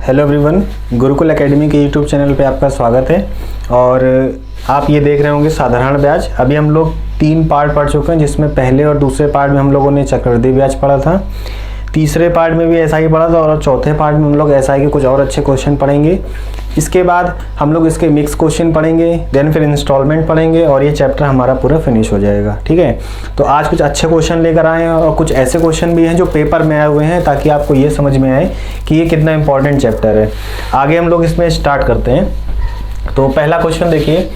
Hello everyone, Gurukul academy के YouTube channel पे आपका स्वागत है। और आप ये देख रहे होंगे साधारण ब्याज। अभी हम लोग 3 पार्ट पढ़ चुके हैं, जिसमें पहले और दूसरे पार्ट में हम लोगों ने चक्रवृद्धि ब्याज पढ़ा था, तीसरे पार्ट में भी एसआई पढ़ा था और चौथे पार्ट में हम लोग एसआई के कुछ और अच्छे क्वेश्चन पढ़ेंगे। इसके बाद हम लोग इसके मिक्स क्वेश्चन पढ़ेंगे, देन फिर इंस्टॉलमेंट पढ़ेंगे और ये चैप्टर हमारा पूरा फिनिश हो जाएगा। ठीक है, तो आज कुछ अच्छे क्वेश्चन लेकर आए हैं और कुछ ऐसे क्वेश्चन भी हैं जो पेपर में आए हुए हैं, ताकि आपको ये समझ में आए कि ये कितना इंपॉर्टेंट चैप्टर है। आगे हम लोग इसमें स्टार्ट करते हैं। तो पहला क्वेश्चन देखिए,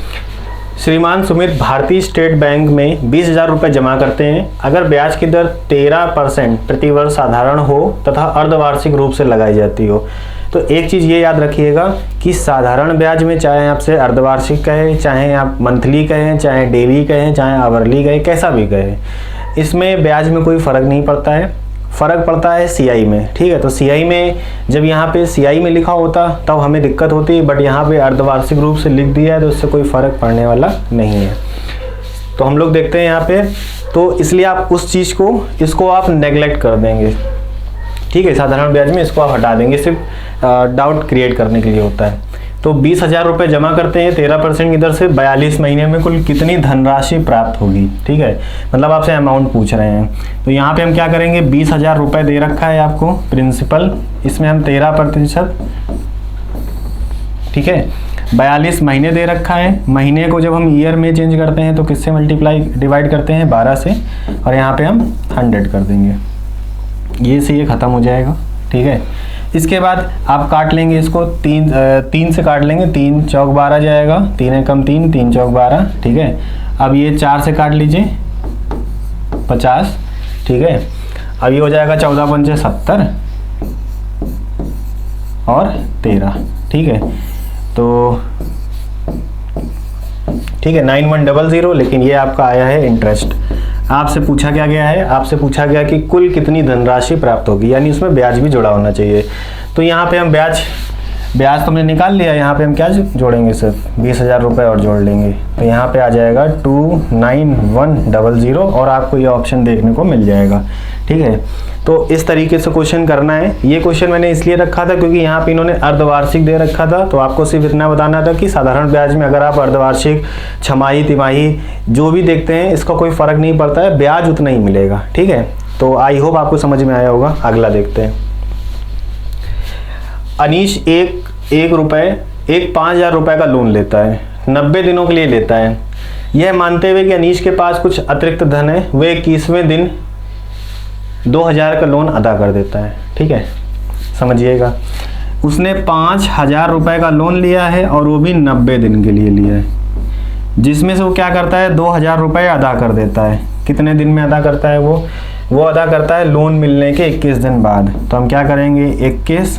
श्रीमान सुमित भारतीय स्टेट बैंक में 20,000 रुपये जमा करते हैं। अगर ब्याज की दर 13% प्रतिवर्ष साधारण हो तथा अर्धवार्षिक रूप से लगाई जाती हो, तो एक चीज़ ये याद रखिएगा कि साधारण ब्याज में चाहे आपसे अर्धवार्षिक कहें, चाहे आप मंथली कहें, चाहे डेली कहें, चाहे आवरली कहें, कैसा भी कहें, इसमें ब्याज में कोई फ़र्क नहीं पड़ता है। फ़र्क पड़ता है सीआई में। ठीक है, तो सीआई में जब यहाँ पे सीआई में लिखा होता तब हमें दिक्कत होती, बट यहाँ पे अर्धवार्षिक रूप से लिख दिया है तो उससे कोई फ़र्क पड़ने वाला नहीं है। तो हम लोग देखते हैं यहाँ पे, तो इसलिए आप उस चीज़ को, इसको आप नेगलेक्ट कर देंगे। ठीक है, साधारण ब्याज में इसको आप हटा देंगे, सिर्फ डाउट क्रिएट करने के लिए होता है। तो 20,000 रुपये जमा करते हैं 13% की दर से, 42 महीने में कुल कितनी धनराशि प्राप्त होगी। ठीक है, मतलब आपसे अमाउंट पूछ रहे हैं। तो यहाँ पे हम क्या करेंगे, 20,000 रुपये दे रखा है आपको प्रिंसिपल, इसमें हम 13%, ठीक है, 42 महीने दे रखा है। महीने को जब हम ईयर में चेंज करते हैं तो किससे डिवाइड करते हैं, 12 से, और यहाँ पे हम 100 कर देंगे। ये से ये ख़त्म हो जाएगा। ठीक है, इसके बाद आप काट लेंगे इसको, 3 से काट लेंगे, 3 चौक 12 जाएगा, 3 एकम 3, 3 चौक 12। ठीक है, अब ये 4 से काट लीजिए, 50। ठीक है, अब ये हो जाएगा 14 पंचे 70 और 13। ठीक है, तो ठीक है 9100, लेकिन ये आपका आया है इंटरेस्ट। आपसे पूछा क्या गया है, आपसे पूछा गया कि कुल कितनी धनराशि प्राप्त होगी, यानी उसमें ब्याज भी जुड़ा होना चाहिए। तो यहाँ पे हम ब्याज तो हमने निकाल लिया, यहाँ पे हम क्या जोड़ेंगे, सिर्फ 20,000 रुपये और जोड़ लेंगे। तो यहाँ पे आ जाएगा 29100 और आपको ये ऑप्शन देखने को मिल जाएगा। ठीक है, तो इस तरीके से क्वेश्चन करना है। ये क्वेश्चन मैंने इसलिए रखा था क्योंकि यहाँ पे इन्होंने अर्धवार्षिक दे रखा था, तो आपको सिर्फ इतना बताना था कि साधारण ब्याज में अगर आप अर्धवार्षिक, छमाही, तिमाही जो भी देखते हैं, इसका कोई फ़र्क नहीं पड़ता है, ब्याज उतना ही मिलेगा। ठीक है, तो आई होप आपको समझ में आया होगा। अगला देखते हैं। अनीश एक 5,000 रुपये का लोन लेता है, 90 दिनों के लिए लेता है। यह मानते हुए कि अनीश के पास कुछ अतिरिक्त धन है, वह 21वें दिन 2,000 का लोन अदा कर देता है। ठीक है, समझिएगा, उसने 5,000 रुपये का लोन लिया है और वो भी 90 दिन के लिए लिया है, जिसमें से वो क्या करता है, 2,000 रुपये अदा कर देता है। कितने दिन में अदा करता है वो अदा करता है लोन मिलने के 21 दिन बाद। तो हम क्या करेंगे, 21,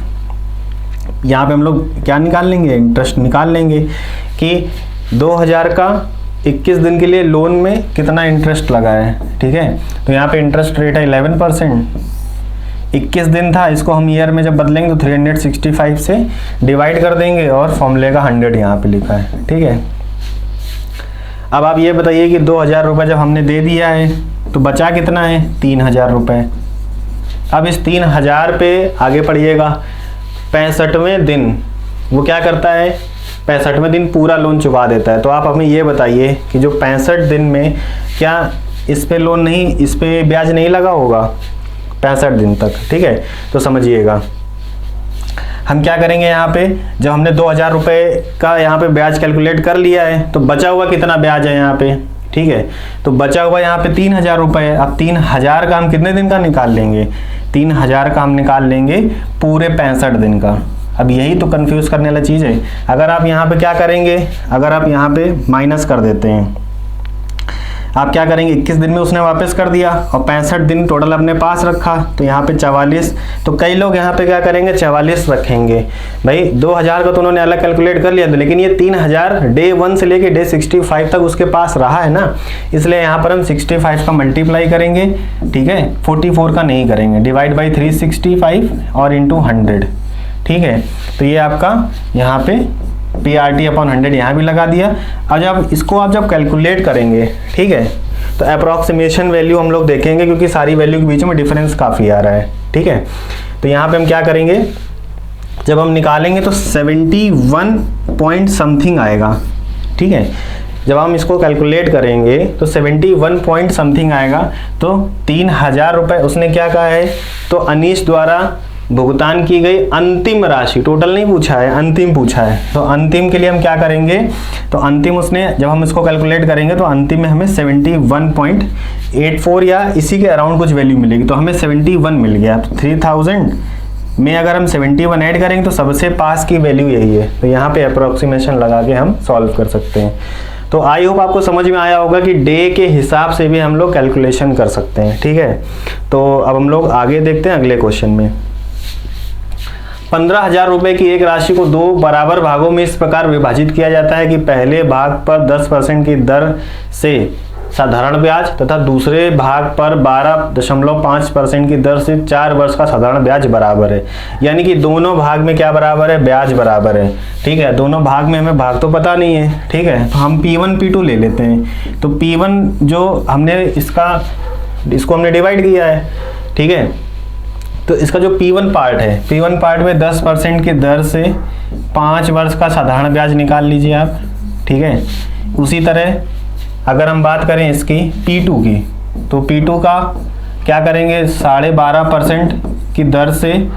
यहाँ पे हम लोग क्या निकाल लेंगे, इंटरेस्ट निकाल लेंगे कि 2,000 का 21 दिन के लिए लोन में कितना इंटरेस्ट लगा है। ठीक है, तो यहाँ पे इंटरेस्ट रेट है 11%, 21 दिन था, इसको हम ईयर में जब बदलेंगे तो 365 से डिवाइड कर देंगे और फॉर्मूले का 100 यहाँ पे लिखा है। ठीक है, अब आप ये बताइए कि 2,000 रुपये जब हमने दे दिया है तो बचा कितना है, 3,000 रुपये। अब इस 3,000 पे आगे पढ़िएगा, 65वें दिन वो क्या करता है, 65वें दिन पूरा लोन चुका देता है। तो आप हमें ये बताइए कि जो 65 दिन में क्या इस पे लोन नहीं, इस पे ब्याज नहीं लगा होगा 65 दिन तक। ठीक है, तो समझिएगा, हम क्या करेंगे, यहाँ पे जब हमने 2,000 रुपये का यहाँ पे ब्याज कैलकुलेट कर लिया है, तो बचा हुआ कितना ब्याज है यहाँ पे। ठीक है, तो बचा हुआ यहाँ पे 3,000 रुपये है। अब 3,000 का हम कितने दिन का निकाल लेंगे, 3,000 का हम निकाल लेंगे पूरे 65 दिन का। अब यही तो कंफ्यूज करने वाली चीज़ है। अगर आप यहाँ पे क्या करेंगे, अगर आप यहाँ पे माइनस कर देते हैं, आप क्या करेंगे, 21 दिन में उसने वापस कर दिया और 65 दिन टोटल अपने पास रखा, तो यहाँ पे 44। तो कई लोग यहाँ पे क्या करेंगे, 44 रखेंगे। भाई 2,000 का तो उन्होंने अलग कैलकुलेट कर लिया था, लेकिन ये 3,000 डे 1 से लेके डे 65 तक उसके पास रहा है ना, इसलिए यहाँ पर हम 65 का मल्टीप्लाई करेंगे। ठीक है, 44 का नहीं करेंगे, डिवाइड बाई 365 और इंटू 100। ठीक है, तो ये आपका यहाँ पे PRT/100 यहाँ भी लगा दिया। अब जब इसको आप जब कैलकुलेट करेंगे, ठीक है, तो अप्रॉक्सीमेशन वैल्यू हम लोग देखेंगे, क्योंकि सारी वैल्यू के बीच में डिफरेंस काफ़ी आ रहा है। ठीक है, तो यहाँ पे हम क्या करेंगे, जब हम निकालेंगे तो 71 पॉइंट समथिंग आएगा। ठीक है, जब हम इसको कैलकुलेट करेंगे तो 71 पॉइंट समथिंग आएगा। तो 3000 रुपये उसने क्या कहा है, तो अनीश द्वारा भुगतान की गई अंतिम राशि, टोटल नहीं पूछा है, अंतिम पूछा है। तो अंतिम के लिए हम क्या करेंगे, तो अंतिम उसने, जब हम इसको कैलकुलेट करेंगे तो अंतिम में हमें 71.84 या इसी के अराउंड कुछ वैल्यू मिलेगी। तो हमें 71 मिल गया। तो 3000 में अगर हम 71 ऐड करेंगे तो सबसे पास की वैल्यू यही है। तो यहाँ पे अप्रोक्सीमेशन लगा के हम सॉल्व कर सकते हैं। तो आई होप आपको समझ में आया होगा कि डे के हिसाब से भी हम लोग कैलकुलेशन कर सकते हैं। ठीक है, तो अब हम लोग आगे देखते हैं अगले क्वेश्चन में। 15,000 रुपये की एक राशि को 2 बराबर भागों में इस प्रकार विभाजित किया जाता है कि पहले भाग पर 10% की दर से साधारण ब्याज तथा दूसरे भाग पर 12.5% की दर से 4 वर्ष का साधारण ब्याज बराबर है। यानी कि दोनों भाग में क्या बराबर है, ब्याज बराबर है। ठीक है, दोनों भाग में हमें भाग तो पता नहीं है। ठीक है, तो हम P1 P2 ले लेते हैं। तो P1 जो हमने इसको हमने डिवाइड किया है। ठीक है, तो इसका जो P1 पार्ट है, P1 पार्ट में 10% की दर से 5 वर्ष का साधारण ब्याज निकाल लीजिए आप। ठीक है, उसी तरह अगर हम बात करें इसकी P2 की, तो P2 का क्या करेंगे, 12.5% की दर से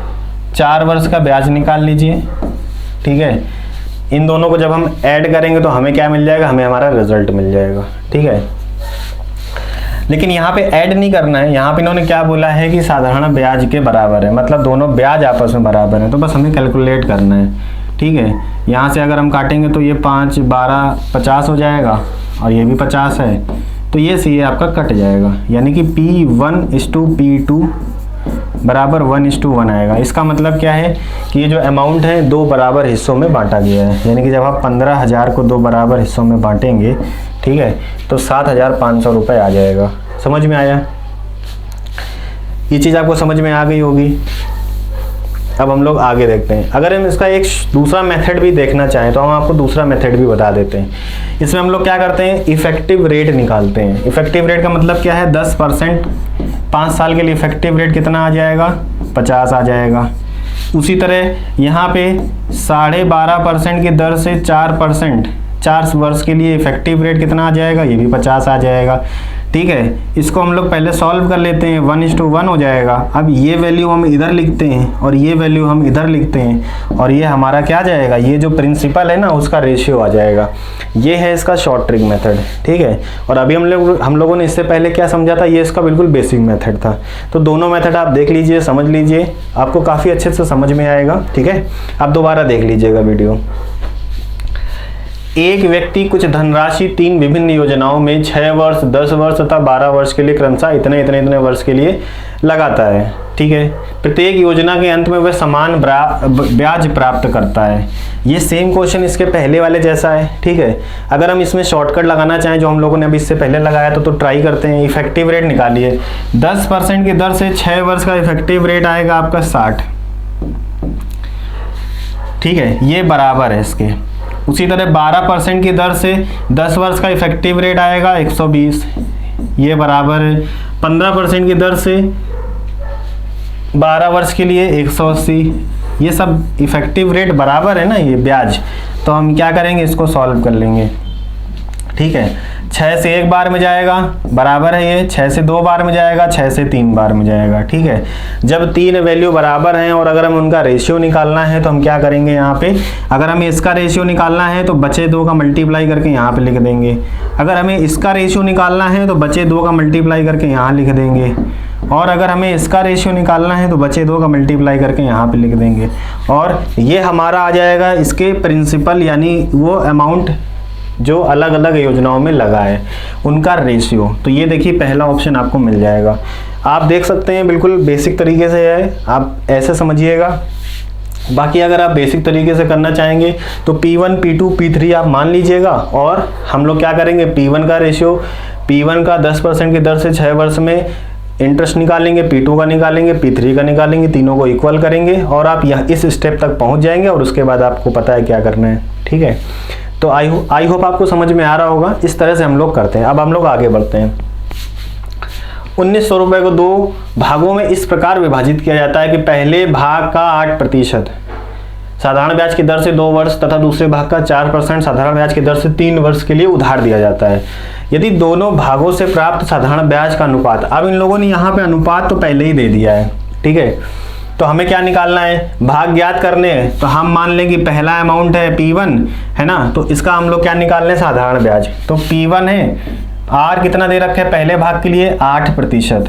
4 वर्ष का ब्याज निकाल लीजिए। ठीक है, इन दोनों को जब हम ऐड करेंगे तो हमें क्या मिल जाएगा, हमें हमारा रिजल्ट मिल जाएगा। ठीक है, लेकिन यहाँ पे ऐड नहीं करना है। यहाँ पे इन्होंने क्या बोला है कि साधारण ब्याज के बराबर है, मतलब दोनों ब्याज आपस में बराबर है। तो बस हमें कैलकुलेट करना है। ठीक है, यहाँ से अगर हम काटेंगे तो ये 5, 12, 50 हो जाएगा और ये भी 50 है। तो ये सी आपका कट जाएगा, यानी कि P1:P2 बराबर 1:1 आएगा। इसका मतलब क्या है कि ये जो अमाउंट है 2 बराबर हिस्सों में बांटा गया है। यानी कि जब आप 15,000 को 2 बराबर हिस्सों में बांटेंगे, ठीक है, तो 7,500 रुपये आ जाएगा। समझ में आया? ये चीज़ आपको समझ में आ गई होगी। अब हम लोग आगे देखते हैं। अगर हम इसका एक दूसरा मेथड भी देखना चाहें तो हम आपको दूसरा मेथड भी बता देते हैं। इसमें हम लोग क्या करते हैं, इफेक्टिव रेट निकालते हैं। इफेक्टिव रेट का मतलब क्या है, 10%। 5 साल के लिए इफेक्टिव रेट कितना आ जाएगा, 50 आ जाएगा। उसी तरह यहाँ पे 12.5% की दर से 4%, 4 वर्ष के लिए इफेक्टिव रेट कितना आ जाएगा, ये भी 50 आ जाएगा। ठीक है, इसको हम लोग पहले सॉल्व कर लेते हैं। 1:1 हो जाएगा। अब ये वैल्यू हम इधर लिखते हैं और ये वैल्यू हम इधर लिखते हैं, और ये हमारा क्या जाएगा, ये जो प्रिंसिपल है ना उसका रेशियो आ जाएगा। ये है इसका शॉर्ट ट्रिक मेथड। ठीक है, और अभी हम लोगों ने इससे पहले क्या समझा था, ये इसका बिल्कुल बेसिक मेथड था। तो दोनों मेथड आप देख लीजिए, समझ लीजिए, आपको काफ़ी अच्छे से समझ में आएगा। ठीक है, आप दोबारा देख लीजिएगा वीडियो। एक व्यक्ति कुछ धनराशि 3 विभिन्न योजनाओं में 6 वर्ष, 10 वर्ष तथा 12 वर्ष के लिए क्रमशः इतने वर्ष के लिए लगाता है। ठीक है, प्रत्येक योजना के अंत में वह समान ब्याज प्राप्त करता है। ये सेम क्वेश्चन इसके पहले वाले जैसा है। ठीक है, अगर हम इसमें शॉर्टकट लगाना चाहें जो हम लोगों ने अभी इससे पहले लगाया तो ट्राई करते हैं। इफेक्टिव रेट निकालिए। 10% की दर से 6 वर्ष का इफेक्टिव रेट आएगा आपका 60। ठीक है, ये बराबर है इसके। उसी तरह 12% की दर से 10 वर्ष का इफेक्टिव रेट आएगा 120, ये बराबर है। 15% की दर से 12 वर्ष के लिए 180। ये सब इफेक्टिव रेट बराबर है ना, ये ब्याज। तो हम क्या करेंगे, इसको सॉल्व कर लेंगे। ठीक है, 6 से 1 बार में जाएगा, बराबर है ये। 6 से 2 बार में जाएगा, 6 से 3 बार में जाएगा। ठीक है, जब 3 वैल्यू बराबर हैं और अगर हम उनका रेशियो निकालना है तो हम क्या करेंगे, यहाँ पे अगर हमें इसका रेशियो निकालना है तो बचे 2 का मल्टीप्लाई करके यहाँ पे लिख देंगे। अगर हमें इसका रेशियो निकालना है तो बचे 2 का मल्टीप्लाई करके यहाँ लिख देंगे। और अगर हमें इसका रेशियो निकालना है तो बचे 2 का मल्टीप्लाई करके यहाँ पे लिख देंगे। और ये हमारा आ जाएगा इसके प्रिंसिपल, यानी वो अमाउंट जो अलग अलग योजनाओं में लगा है उनका रेशियो। तो ये देखिए पहला ऑप्शन आपको मिल जाएगा। आप देख सकते हैं बिल्कुल बेसिक तरीके से है, आप ऐसे समझिएगा। बाकी अगर आप बेसिक तरीके से करना चाहेंगे तो P1, P2, P3 आप मान लीजिएगा। और हम लोग क्या करेंगे, P1 का रेशियो, P1 का 10% की दर से 6 वर्ष में इंटरेस्ट निकालेंगे, P2 का निकालेंगे, P3 का निकालेंगे, तीनों को इक्वल करेंगे और आप यहाँ इस स्टेप तक पहुँच जाएंगे और उसके बाद आपको पता है क्या करना है। ठीक है, तो आई होप आपको समझ में आ रहा होगा। इस तरह से हम लोग करते हैं। अब हम लोग आगे बढ़ते हैं। 1900 रुपये को 2 भागों में इस प्रकार विभाजित किया जाता है कि पहले भाग का 8%, साधारण ब्याज की दर से 2 वर्ष तथा दूसरे भाग का 4% साधारण ब्याज की दर से 3 वर्ष के लिए उधार दिया जाता है। यदि दोनों भागों से प्राप्त साधारण ब्याज का अनुपात, अब इन लोगों ने यहाँ पे अनुपात तो पहले ही दे दिया है, ठीक है। तो हमें क्या निकालना है, भाग ज्ञात करने हैं। तो हम मान लें कि पहला अमाउंट है P1 है ना, तो इसका हम लोग क्या निकाल रहे हैं, साधारण ब्याज। तो P1 है, R कितना दे रखा है पहले भाग के लिए 8%,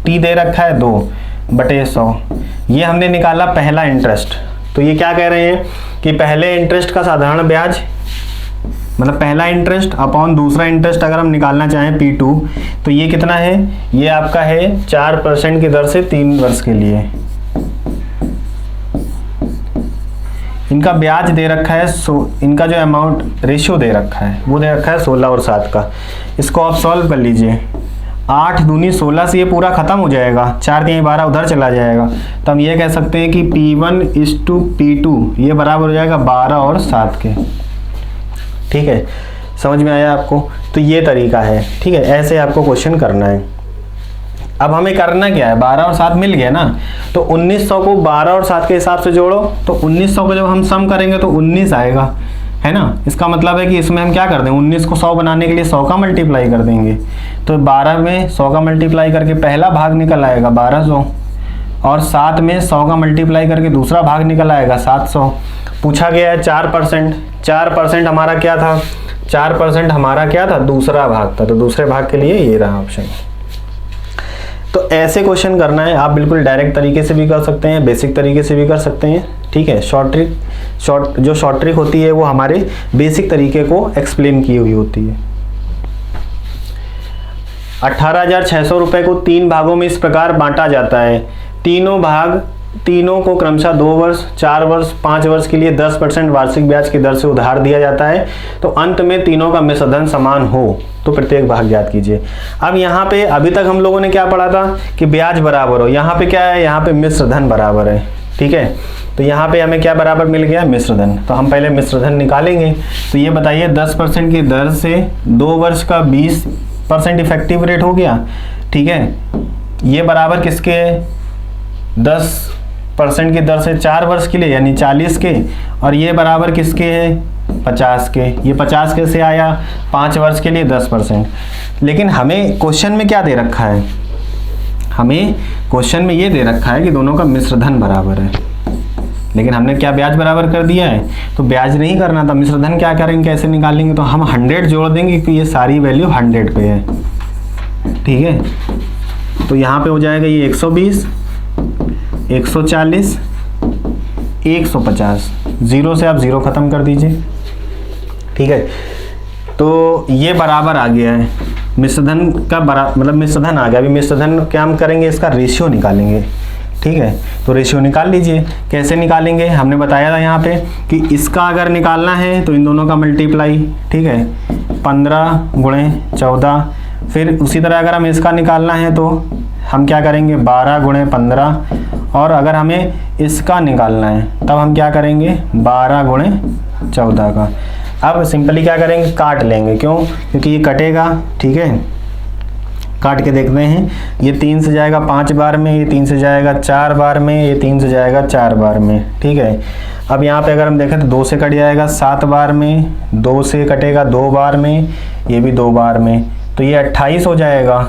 T दे रखा है 2/100। ये हमने निकाला पहला इंटरेस्ट। तो ये क्या कह रहे हैं कि पहले इंटरेस्ट का साधारण ब्याज मतलब पहला इंटरेस्ट अपॉन दूसरा इंटरेस्ट अगर हम निकालना चाहें P2, तो ये कितना है, ये आपका है 4% की दर से 3 वर्ष के लिए। इनका ब्याज दे रखा है इनका जो अमाउंट रेशियो दे रखा है वो दे रखा है 16 और 7 का। इसको आप सॉल्व कर लीजिए। 8 दूनी 16 से ये पूरा खत्म हो जाएगा, 4 3 12 उधर चला जाएगा। तो हम ये कह सकते हैं कि P1:P2 ये बराबर हो जाएगा 12 और 7 के। ठीक है, समझ में आया आपको? तो ये तरीका है, ठीक है, ऐसे आपको क्वेश्चन करना है। अब हमें करना क्या है, 12 और 7 मिल गया ना, तो 1900 को 12 और 7 के हिसाब से जोड़ो। तो 1900 को जब हम सम करेंगे तो 19 आएगा, है ना। इसका मतलब है कि इसमें हम क्या कर दें, 19 को 100 बनाने के लिए 100 का मल्टीप्लाई कर देंगे। तो 12 में 100 का मल्टीप्लाई करके पहला भाग निकल आएगा 1200, और 7 में 100 का मल्टीप्लाई करके दूसरा भाग निकल आएगा 700। पूछा गया है 4%, 4% हमारा क्या था, 4% हमारा क्या था, दूसरा भाग था। तो दूसरे भाग के लिए ये रहा ऑप्शन। तो ऐसे क्वेश्चन करना है। आप बिल्कुल डायरेक्ट तरीके से भी कर सकते हैं, बेसिक तरीके से भी कर सकते हैं, ठीक है। शॉर्ट ट्रिक होती है वो हमारे बेसिक तरीके को एक्सप्लेन की हुई होती है। 18,600 रुपये को 3 भागों में इस प्रकार बांटा जाता है। तीनों को क्रमशः 2 वर्ष, 4 वर्ष, 5 वर्ष के लिए 10% वार्षिक ब्याज की दर से उधार दिया जाता है। तो अंत में तीनों का मिश्रधन समान हो तो प्रत्येक भाग ज्ञात कीजिए। अब यहाँ पे अभी तक हम लोगों ने क्या पढ़ा था कि ब्याज बराबर हो, यहाँ पे क्या है, यहाँ पे मिश्रधन बराबर है, ठीक है। तो यहाँ पे हमें क्या बराबर मिल गया, मिश्रधन। तो हम पहले मिश्रधन निकालेंगे। तो ये बताइए 10% की दर से 2 वर्ष का 20% इफेक्टिव रेट हो गया, ठीक है। ये बराबर किसके है, 10% की दर से 4 वर्ष के लिए यानी 40 के, और ये बराबर किसके है, 50 के। ये 50 के से आया, 5 वर्ष के लिए 10%। लेकिन हमें क्वेश्चन में क्या दे रखा है, हमें क्वेश्चन में ये दे रखा है कि दोनों का मिश्रधन बराबर है। लेकिन हमने क्या ब्याज बराबर कर दिया है, तो ब्याज नहीं करना था। मिश्रधन क्या करेंगे, कैसे निकालेंगे, तो हम 100 जोड़ देंगे क्योंकि ये सारी वैल्यू 100 पे है, ठीक है। तो यहाँ पे हो जाएगा ये 120, 140, 150। 0 से आप 0 खत्म कर दीजिए, ठीक है। तो ये बराबर आ गया है, मिश्रधन का मतलब मिश्रधन आ गया। अभी मिश्रधन क्या हम करेंगे, इसका रेशियो निकालेंगे, ठीक है। तो रेशियो निकाल लीजिए। कैसे निकालेंगे, हमने बताया था यहाँ पे कि इसका अगर निकालना है तो इन दोनों का मल्टीप्लाई, ठीक है, 15 × 14। फिर उसी तरह अगर हमें इसका निकालना है तो हम क्या करेंगे, 12 × 15। और अगर हमें इसका निकालना है तब हम क्या करेंगे, 12 × 14 का। अब सिंपली क्या करेंगे, काट लेंगे। क्यों, क्योंकि ये कटेगा, ठीक है। काट के देखते हैं, ये 3 से जाएगा 5 बार में, ये 3 से जाएगा 4 बार में, ये 3 से जाएगा 4 बार में, ठीक है। अब यहाँ पे अगर हम देखें तो 2 से कट जाएगा 7 बार में, 2 से कटेगा 2 बार में, ये भी 2 बार में। तो ये 28 हो जाएगा,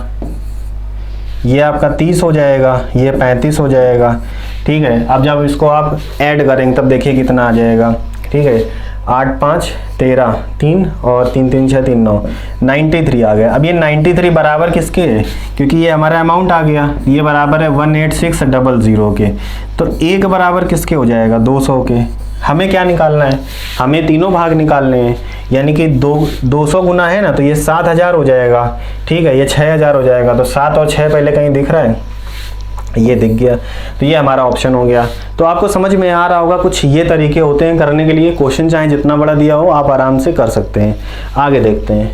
ये आपका 30 हो जाएगा, ये 35 हो जाएगा, ठीक है। अब जब इसको आप ऐड करेंगे तब देखिए कितना आ जाएगा, ठीक है। 8 5 13, 3 और 3 3 6 3 9, 93 आ गया। अब ये 93 बराबर किसके है, क्योंकि ये हमारा अमाउंट आ गया, ये बराबर है 18600 के। तो एक बराबर किसके हो जाएगा, 200 के। हमें क्या निकालना है, हमें तीनों भाग निकालने हैं, यानी कि 200 गुना है ना, तो ये 7000 हो जाएगा, ठीक है। ये 6000 हो जाएगा। तो 7 और 6 पहले कहीं दिख रहा है, ये दिख गया। तो ये हमारा ऑप्शन हो गया। तो आपको समझ में आ रहा होगा, कुछ ये तरीके होते हैं करने के लिए। क्वेश्चन चाहे जितना बड़ा दिया हो आप आराम से कर सकते हैं। आगे देखते हैं।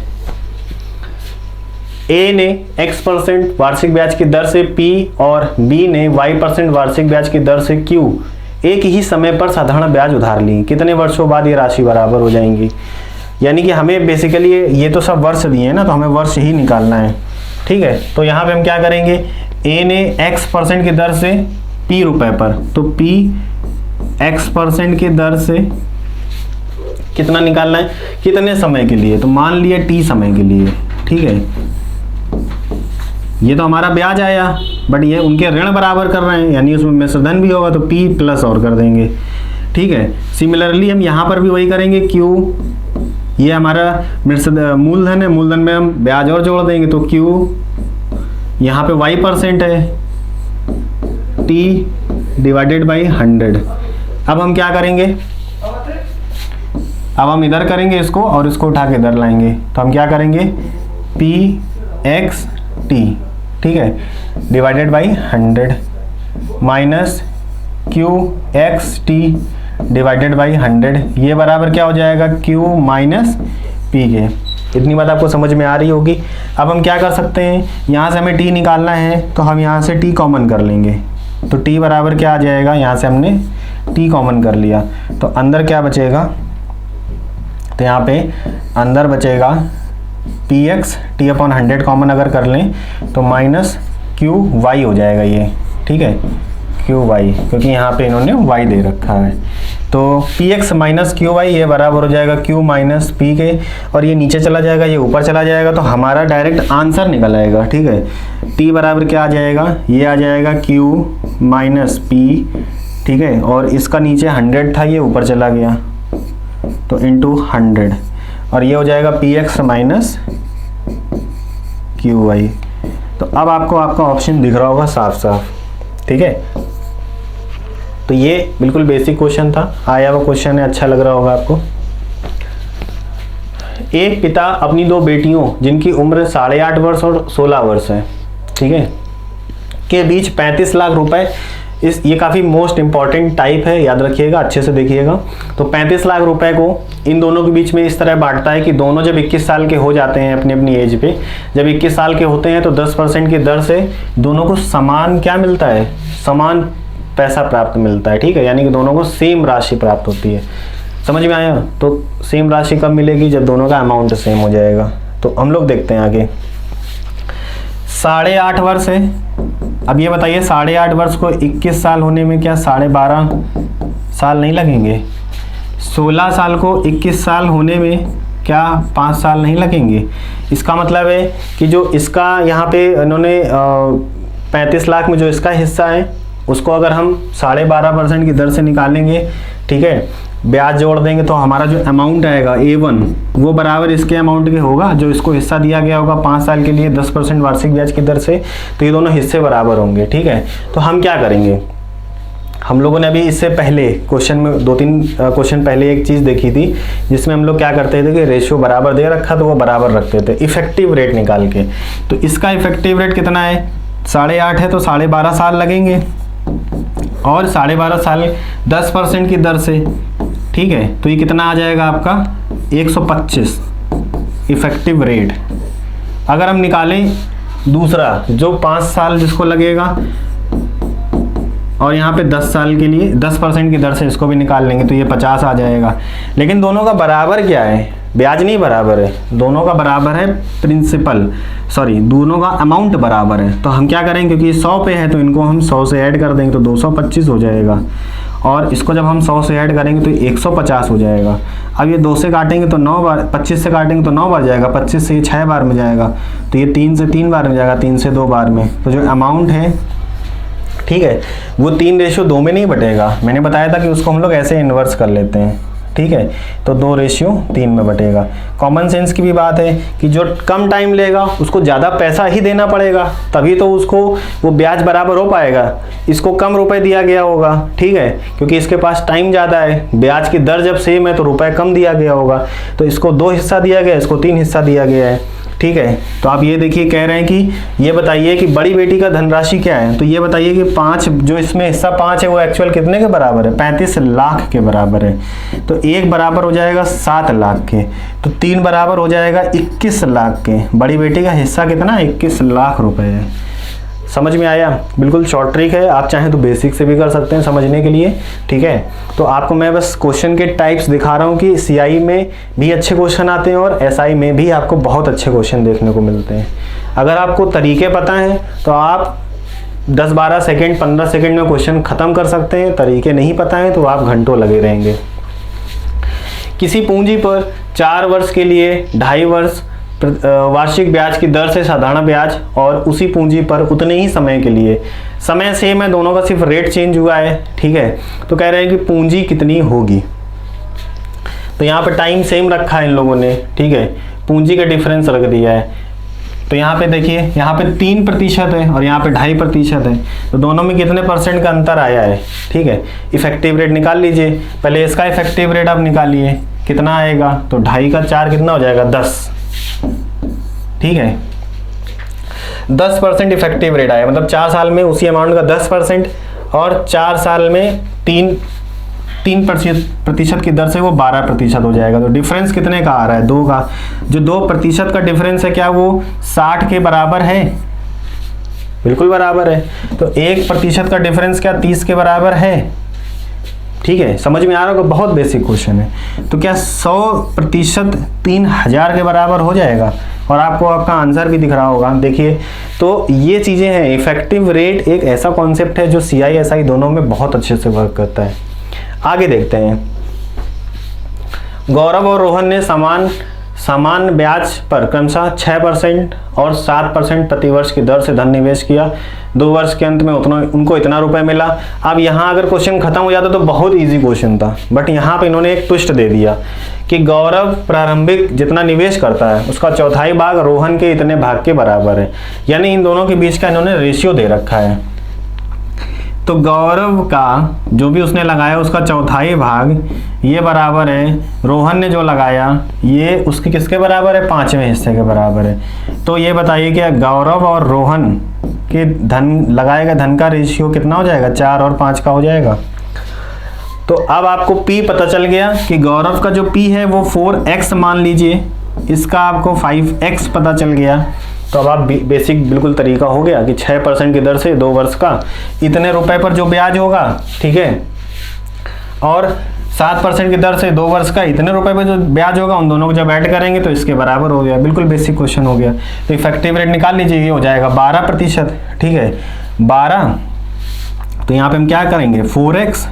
ए ने x% वार्षिक ब्याज की दर से P और B ने y% वार्षिक ब्याज की दर से Q एक ही समय पर साधारण ब्याज उधार ली। कितने वर्षों बाद ये राशि बराबर हो जाएंगी। यानी कि हमें बेसिकली ये तो सब वर्ष दिए हैं ना, तो हमें वर्ष ही निकालना है, ठीक है। तो यहाँ पे हम क्या करेंगे, ए ने x% की दर से P रुपए पर, तो P x% की दर से कितना निकालना है, कितने समय के लिए, तो मान लिया t समय के लिए, ठीक है। ये तो हमारा ब्याज आया, बट ये उनके ऋण बराबर कर रहे हैं, यानी उसमें मिश्रधन भी होगा तो p प्लस और कर देंगे, ठीक है। सिमिलरली हम यहाँ पर भी वही करेंगे, q ये हमारा मूलधन है, मूलधन में हम ब्याज और जोड़ देंगे तो q यहाँ पे y% है, t डिवाइडेड बाई 100। अब हम क्या करेंगे, अब हम इधर करेंगे इसको और इसको उठा के इधर लाएंगे, तो हम क्या करेंगे p(x)t, ठीक है, divided by 100 minus q(x)t divided by 100, ये बराबर क्या हो जाएगा q माइनस p के। इतनी बात आपको समझ में आ रही होगी। अब हम क्या कर सकते हैं, यहाँ से हमें t निकालना है तो हम यहाँ से t कॉमन कर लेंगे, तो t बराबर क्या आ जाएगा, यहाँ से हमने t कॉमन कर लिया तो अंदर क्या बचेगा, तो यहाँ पे अंदर बचेगा px t/100 कॉमन अगर कर लें तो माइनस qy हो जाएगा ये, ठीक है, qy, क्योंकि यहाँ पे इन्होंने y दे रखा है। तो px माइनस qy ये बराबर हो जाएगा q माइनस p के, और ये नीचे चला जाएगा, ये ऊपर चला जाएगा, तो हमारा डायरेक्ट आंसर निकल आएगा, ठीक है। t बराबर क्या आ जाएगा, ये आ जाएगा q माइनस p, ठीक है, और इसका नीचे 100 था, ये ऊपर चला गया तो इंटू 100, और ये हो जाएगा px माइनस qy। तो अब आपको आपका ऑप्शन दिख रहा होगा साफ साफ, ठीक है। तो ये बिल्कुल बेसिक क्वेश्चन था, आया हुआ क्वेश्चन है, अच्छा लग रहा होगा आपको। एक पिता अपनी दो बेटियों जिनकी उम्र 8.5 वर्ष और 16 वर्ष है, ठीक है, के बीच 35 लाख रुपए, ये काफ़ी मोस्ट इंपॉर्टेंट टाइप है, याद रखिएगा, अच्छे से देखिएगा। तो 35 लाख रुपए को इन दोनों के बीच में इस तरह बांटता है कि दोनों जब 21 साल के हो जाते हैं अपनी अपनी एज पे, जब 21 साल के होते हैं तो 10% की दर से दोनों को समान क्या मिलता है, समान पैसा प्राप्त मिलता है, ठीक है, यानी कि दोनों को सेम राशि प्राप्त होती है। समझ में आया। तो सेम राशि कब मिलेगी, जब दोनों का अमाउंट सेम हो जाएगा। तो हम लोग देखते हैं आगे। 8.5 वर्ष है, अब ये बताइए 8.5 वर्ष को 21 साल होने में क्या 12.5 साल नहीं लगेंगे? 16 साल को 21 साल होने में क्या 5 साल नहीं लगेंगे? इसका मतलब है कि जो इसका यहाँ पे इन्होंने 35 लाख में जो इसका हिस्सा है उसको अगर हम 12.5% की दर से निकालेंगे, ठीक है, ब्याज जोड़ देंगे तो हमारा जो अमाउंट आएगा A1 वो बराबर इसके अमाउंट के होगा जो इसको हिस्सा दिया गया होगा 5 साल के लिए 10% वार्षिक ब्याज की दर से। तो ये दोनों हिस्से बराबर होंगे, ठीक है। तो हम क्या करेंगे, हम लोगों ने अभी इससे पहले क्वेश्चन में 2-3 क्वेश्चन पहले एक चीज़ देखी थी जिसमें हम लोग क्या करते थे कि रेशियो बराबर दे रखा तो वो बराबर रखते थे इफेक्टिव रेट निकाल के। तो इसका इफेक्टिव रेट कितना है, 8.5 है तो 12.5 साल लगेंगे और 12.5 साल 10% की दर से, ठीक है। तो ये कितना आ जाएगा आपका 125 इफेक्टिव रेट। अगर हम निकालें दूसरा जो 5 साल जिसको लगेगा और यहाँ पे 10 साल के लिए 10% की दर से इसको भी निकाल लेंगे तो ये 50 आ जाएगा। लेकिन दोनों का बराबर क्या है, ब्याज नहीं बराबर है, दोनों का बराबर है प्रिंसिपल, सॉरी दोनों का अमाउंट बराबर है। तो हम क्या करेंगे, क्योंकि 100 पे है तो इनको हम 100 से ऐड कर देंगे तो 225 हो जाएगा और इसको जब हम 100 से ऐड करेंगे तो 150 हो जाएगा। अब ये 2 से काटेंगे तो 9 बार, 25 से काटेंगे तो 9 बार जाएगा, 25 से ये 6 बार में जाएगा तो ये 3 से 3 बार में जाएगा, 3 से 2 बार में। तो जो अमाउंट है, ठीक है, वो 3:2 में नहीं बटेगा। मैंने बताया था कि उसको हम लोग ऐसे इन्वर्स कर लेते हैं, ठीक है। तो 2:3 में बटेगा। कॉमन सेंस की भी बात है कि जो कम टाइम लेगा उसको ज़्यादा पैसा ही देना पड़ेगा, तभी तो उसको वो ब्याज बराबर हो पाएगा। इसको कम रुपए दिया गया होगा, ठीक है, क्योंकि इसके पास टाइम ज़्यादा है। ब्याज की दर जब सेम है तो रुपए कम दिया गया होगा, तो इसको 2 हिस्सा दिया गया, इसको 3 हिस्सा दिया गया है, ठीक है। तो आप ये देखिए, कह रहे हैं कि ये बताइए कि बड़ी बेटी का धनराशि क्या है। तो ये बताइए कि 5 जो इसमें हिस्सा 5 है वो एक्चुअल कितने के बराबर है, 35 लाख के बराबर है। तो 1 बराबर हो जाएगा 7 लाख के, तो 3 बराबर हो जाएगा 21 लाख के। बड़ी बेटी का हिस्सा कितना, 21 लाख रुपए है। समझ में आया। बिल्कुल शॉर्ट ट्रिक है, आप चाहें तो बेसिक से भी कर सकते हैं समझने के लिए, ठीक है। तो आपको मैं बस क्वेश्चन के टाइप्स दिखा रहा हूँ कि CI में भी अच्छे क्वेश्चन आते हैं और SI में भी आपको बहुत अच्छे क्वेश्चन देखने को मिलते हैं। अगर आपको तरीके पता हैं तो आप 10-12 सेकेंड 15 सेकेंड में क्वेश्चन ख़त्म कर सकते हैं। तरीके नहीं पता है तो आप घंटों लगे रहेंगे। किसी पूंजी पर 4 वर्ष के लिए 2.5 वर्ष वार्षिक ब्याज की दर से साधारण ब्याज और उसी पूंजी पर उतने ही समय के लिए, समय सेम है, दोनों का सिर्फ रेट चेंज हुआ है, ठीक है। तो कह रहे हैं कि पूंजी कितनी होगी। तो यहाँ पे टाइम सेम रखा है इन लोगों ने, ठीक है, पूंजी का डिफरेंस रख दिया है। तो यहाँ पे देखिए, यहाँ पे 3% है और यहाँ पे 2.5% है, तो दोनों में कितने परसेंट का अंतर आया है, ठीक है। इफेक्टिव रेट निकाल लीजिए, पहले इसका इफेक्टिव रेट आप निकालिए, कितना आएगा, तो 2.5 का 4 कितना हो जाएगा, 10, ठीक है। 10% इफेक्टिव रेट आया, मतलब 4 साल में उसी अमाउंट का 10% और 4 साल में 3% की दर से वो 12% हो जाएगा। तो डिफरेंस कितने का आ रहा है, 2 का। जो 2% का डिफरेंस है, क्या वो 60 के बराबर है, बिल्कुल बराबर है। तो 1% का डिफरेंस क्या 30 के बराबर है, ठीक है। समझ में आ रहा होगा, बहुत बेसिक क्वेश्चन है। तो क्या 100% 3000 के बराबर हो जाएगा, और आपको आपका आंसर भी दिख रहा होगा, देखिए। तो ये चीज़ें हैं। इफेक्टिव रेट एक ऐसा कॉन्सेप्ट है जो CI/SI दोनों में बहुत अच्छे से वर्क करता है। आगे देखते हैं। गौरव और रोहन ने समान ब्याज पर क्रमशः 6% और 7% प्रतिवर्ष की दर से धन निवेश किया। 2 वर्ष के अंत में उनको इतना रुपए मिला। अब यहाँ अगर क्वेश्चन खत्म हो जाता तो बहुत इजी क्वेश्चन था, बट यहाँ पे इन्होंने एक ट्विस्ट दे दिया कि गौरव प्रारंभिक जितना निवेश करता है उसका 1/4 भाग रोहन के इतने भाग के बराबर है, यानी इन दोनों के बीच का इन्होंने रेशियो दे रखा है। तो गौरव का जो भी उसने लगाया उसका 1/4 भाग ये बराबर है रोहन ने जो लगाया ये उसके किसके बराबर है, 5वें हिस्से के बराबर है। तो ये बताइए कि गौरव और रोहन के धन लगाए गए धन का रेशियो कितना हो जाएगा, 4 और 5 का हो जाएगा। तो अब आपको P पता चल गया कि गौरव का जो P है वो 4x मान लीजिए, इसका आपको 5x पता चल गया। तो अब आप बेसिक बिल्कुल तरीका हो गया कि 6% की दर से 2 वर्ष का इतने रुपए पर जो ब्याज होगा, ठीक है, और 7% की दर से 2 वर्ष का इतने रुपए पर जो ब्याज होगा, उन दोनों को जब ऐड करेंगे तो इसके बराबर हो गया। बिल्कुल बेसिक क्वेश्चन हो गया। तो इफेक्टिव रेट निकाल लीजिए, ये हो जाएगा 12%, ठीक है, 12। तो यहाँ पे हम क्या करेंगे, 4x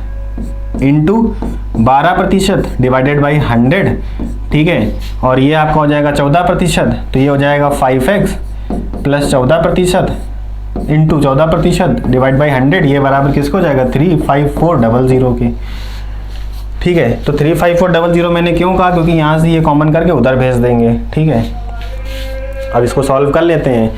इंटू 12% डिवाइडेड बाई 100, ठीक है, और ये आपका हो जाएगा 14%। तो ये हो जाएगा 5x plus 14% into 14% divide by 100, ये बराबर किसको हो जाएगा, 35400 के, ठीक है। तो 35400 मैंने क्यों कहा, क्योंकि यहाँ से ये कॉमन करके उधर भेज देंगे, ठीक है। अब इसको सॉल्व कर लेते हैं।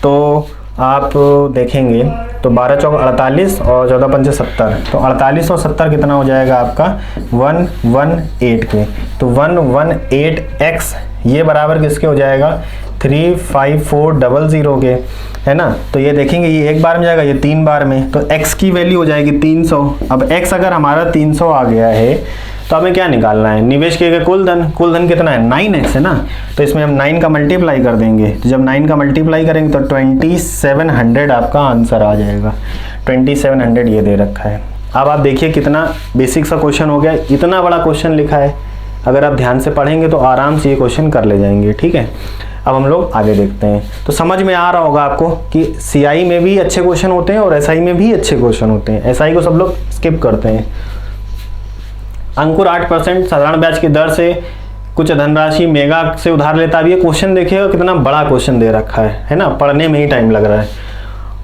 तो आप देखेंगे तो 12 चौक 48 और 14 पंचे 70, तो 48 और 70 कितना हो जाएगा आपका 118 के। तो 118x ये बराबर किसके हो जाएगा, 35400 के, है ना। तो ये देखेंगे ये एक बार में जाएगा, ये 3 बार में, तो x की वैल्यू हो जाएगी 300। अब x अगर हमारा 300 आ गया है तो हमें क्या निकालना है, निवेश किए गए कुल धन कितना है, 9x है ना। तो इसमें हम 9 का मल्टीप्लाई कर देंगे, तो जब 9 का मल्टीप्लाई करेंगे तो 2700 आपका आंसर आ जाएगा। 2700 ये दे रखा है। अब आप देखिए कितना बेसिक सा क्वेश्चन हो गया, इतना बड़ा क्वेश्चन लिखा है, अगर आप ध्यान से पढ़ेंगे तो आराम से ये क्वेश्चन कर ले जाएंगे, ठीक है। अब हम लोग आगे देखते हैं। तो समझ में आ रहा होगा आपको कि CI में भी अच्छे क्वेश्चन होते हैं और SI में भी अच्छे क्वेश्चन होते हैं। SI को सब लोग स्किप करते हैं। अंकुर 8% साधारण ब्याज की दर से कुछ धनराशि मेगा से उधार लेता है। अब ये क्वेश्चन देखिएगा कितना बड़ा क्वेश्चन दे रखा है ना, पढ़ने में ही टाइम लग रहा है।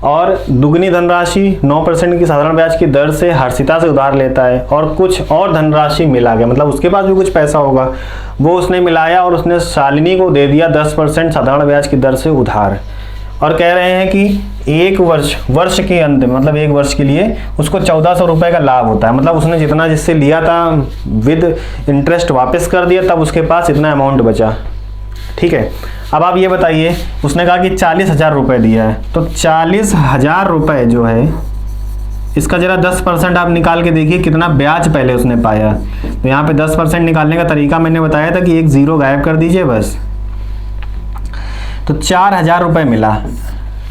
और दुगनी धनराशि 9% की साधारण ब्याज की दर से हर्षिता से उधार लेता है, और कुछ और धनराशि मिला गया, मतलब उसके पास भी कुछ पैसा होगा, वो उसने मिलाया और उसने शालिनी को दे दिया 10% साधारण ब्याज की दर से उधार। और कह रहे हैं कि एक वर्ष के अंत में, मतलब 1 वर्ष के लिए उसको 1400 रुपये का लाभ होता है। मतलब उसने जितना जिससे लिया था विद इंटरेस्ट वापस कर दिया, तब उसके पास इतना अमाउंट बचा, ठीक है। अब आप ये बताइए, उसने कहा कि 40,000 रुपये दिया है, तो 40,000 रुपये जो है इसका जरा 10% आप निकाल के देखिए कितना ब्याज पहले उसने पाया। तो यहाँ पे 10% निकालने का तरीका मैंने बताया था कि एक 0 गायब कर दीजिए बस। तो 4000 रुपये मिला।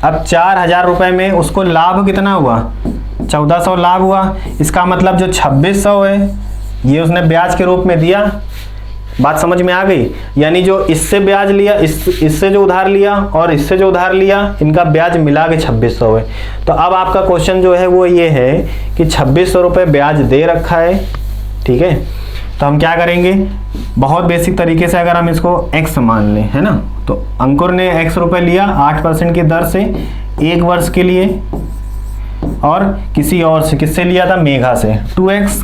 अब 4000 रुपये में उसको लाभ कितना हुआ, 1400 लाभ हुआ। इसका मतलब जो 2600 है ये उसने ब्याज के रूप में दिया, बात समझ में आ गई? यानी जो इससे ब्याज लिया, इससे जो उधार लिया और इससे जो उधार लिया, इनका ब्याज मिला के 2600 है। तो अब आपका क्वेश्चन जो है वो ये है कि 2600 रुपये ब्याज दे रखा है, ठीक है। तो हम क्या करेंगे, बहुत बेसिक तरीके से अगर हम इसको x मान लें, है ना, तो अंकुर ने x रुपये लिया 8% की दर से 1 वर्ष के लिए, और किसी और से, किससे लिया था, मेघा से, 2x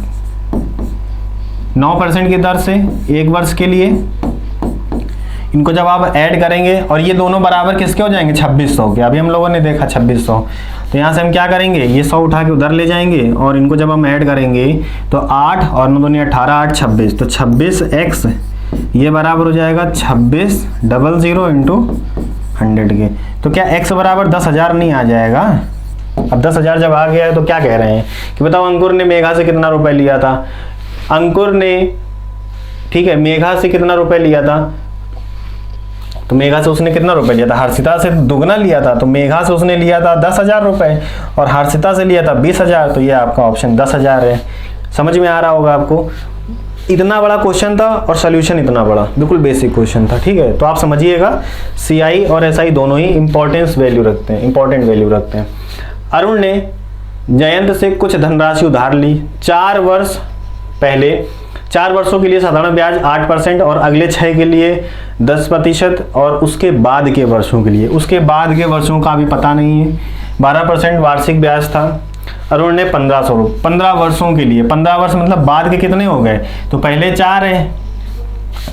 9% की दर से 1 वर्ष के लिए। इनको जब आप ऐड करेंगे और ये दोनों बराबर किसके हो जाएंगे, 2600 के। अभी हम लोगों ने देखा 2600, तो यहाँ से हम क्या करेंगे, ये 100 उठा के उधर ले जाएंगे और इनको जब हम ऐड करेंगे तो 8 और 9 दूनी 18, 8 26, तो 26x ये बराबर हो जाएगा 2600 इंटू 100 के। तो क्या x बराबर 10,000 नहीं आ जाएगा? अब 10,000 जब आ गया है तो क्या कह रहे हैं कि बताओ अंकुर ने मेघा से कितना रुपए लिया था, अंकुर ने, ठीक है, मेघा से कितना रुपए लिया था, तो मेघा से उसने कितना रुपए लिया था, हर्षिता से दुगना लिया था, तो मेघा से उसने लिया था 10,000 रुपए और हर्षिता से लिया था 20,000, तो ये आपका ऑप्शन 10,000 है। समझ में आ रहा होगा आपको? इतना बड़ा क्वेश्चन था और सोल्यूशन इतना बड़ा, बिल्कुल बेसिक क्वेश्चन था, ठीक है। तो आप समझिएगा CI और SI दोनों ही इंपॉर्टेंट वैल्यू रखते हैं। अरुण ने जयंत से कुछ धनराशि उधार ली 4 वर्ष पहले, 4 वर्षों के लिए साधारण ब्याज 8% और अगले 6 के लिए 10% और उसके बाद के वर्षों के लिए, उसके बाद के वर्षों का अभी पता नहीं है, 12% वार्षिक ब्याज था। अरुण ने 1500 रुपये 15 वर्षों के लिए, 15 वर्ष मतलब बाद के कितने हो गए, तो पहले 4 हैं,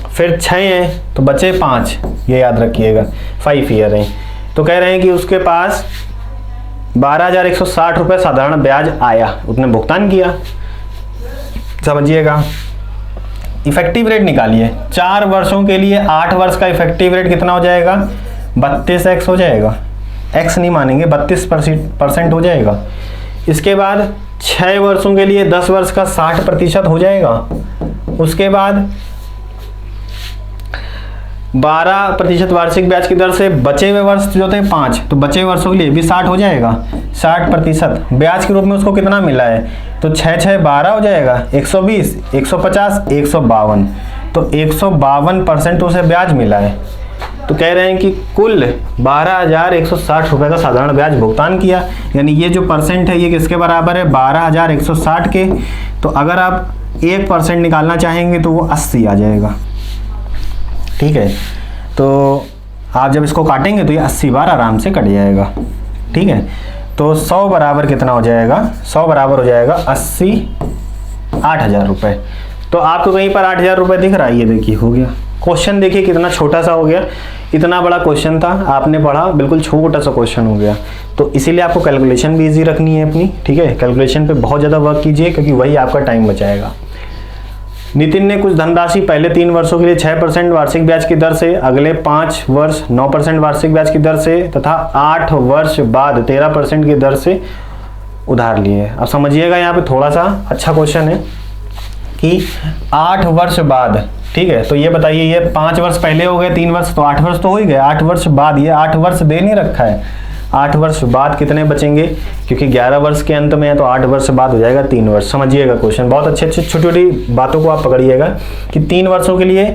फिर 6 हैं, तो बचे 5, ये याद रखिएगा, 5 ईयर हैं। तो कह रहे हैं कि उसके पास 12,160 रुपये साधारण ब्याज आया, उसने भुगतान किया। समझिएगा, इफेक्टिव रेट निकालिए 4 वर्षों के लिए, 8 वर्ष का इफेक्टिव रेट कितना हो जाएगा, 32x हो जाएगा, x नहीं मानेंगे, 32% हो जाएगा। इसके बाद 6 वर्षों के लिए 10 वर्ष का 60% हो जाएगा। उसके बाद 12% वार्षिक ब्याज की दर से बचे हुए वर्ष जो थे 5, तो बचे वर्षों के लिए भी 60 हो जाएगा, 60% ब्याज के रूप में उसको कितना मिला है, तो 6 6 12 हो जाएगा, 120, 150, 152, तो 152% उसे ब्याज मिला है। तो कह रहे हैं कि कुल 12,160 रुपये का साधारण ब्याज भुगतान किया, यानी ये जो परसेंट है ये किसके बराबर है, 12,160 के। तो अगर आप 1% निकालना चाहेंगे तो वो 80 आ जाएगा, ठीक है। तो आप जब इसको काटेंगे तो ये 80 बार आराम से कट जाएगा, ठीक है। तो 100 बराबर कितना हो जाएगा, 100 बराबर हो जाएगा 80, 8,000 रुपये। तो आपको कहीं पर 8,000 रुपये दिख रहा है, ये देखिए हो गया। क्वेश्चन देखिए कितना छोटा सा हो गया, इतना बड़ा क्वेश्चन था, आपने पढ़ा, बिल्कुल छोटा सा क्वेश्चन हो गया। तो इसीलिए आपको कैलकुलेशन भी इजी रखनी है अपनी, ठीक है। कैलकुलेशन पे बहुत ज़्यादा वर्क कीजिए क्योंकि वही आपका टाइम बचाएगा। नितिन ने कुछ धनराशि पहले 3 वर्षों के लिए 6% वार्षिक ब्याज की दर से, अगले 5 वर्ष 9% वार्षिक ब्याज की दर से तथा 8 वर्ष बाद 13% की दर से उधार लिए। अब समझिएगा यहाँ पे थोड़ा सा अच्छा क्वेश्चन है कि 8 वर्ष बाद, ठीक है। तो ये बताइए, ये 5 वर्ष पहले हो गए, 3 वर्ष, तो 8 वर्ष तो हो ही गए, 8 वर्ष बाद, ये 8 वर्ष दे नहीं रखा है, 8 वर्ष बाद कितने बचेंगे, क्योंकि 11 वर्ष के अंत में है तो 8 वर्ष बाद हो जाएगा 3 वर्ष। समझिएगा क्वेश्चन, बहुत अच्छे छोटी छोटी बातों को आप पकड़िएगा कि 3 वर्षों के लिए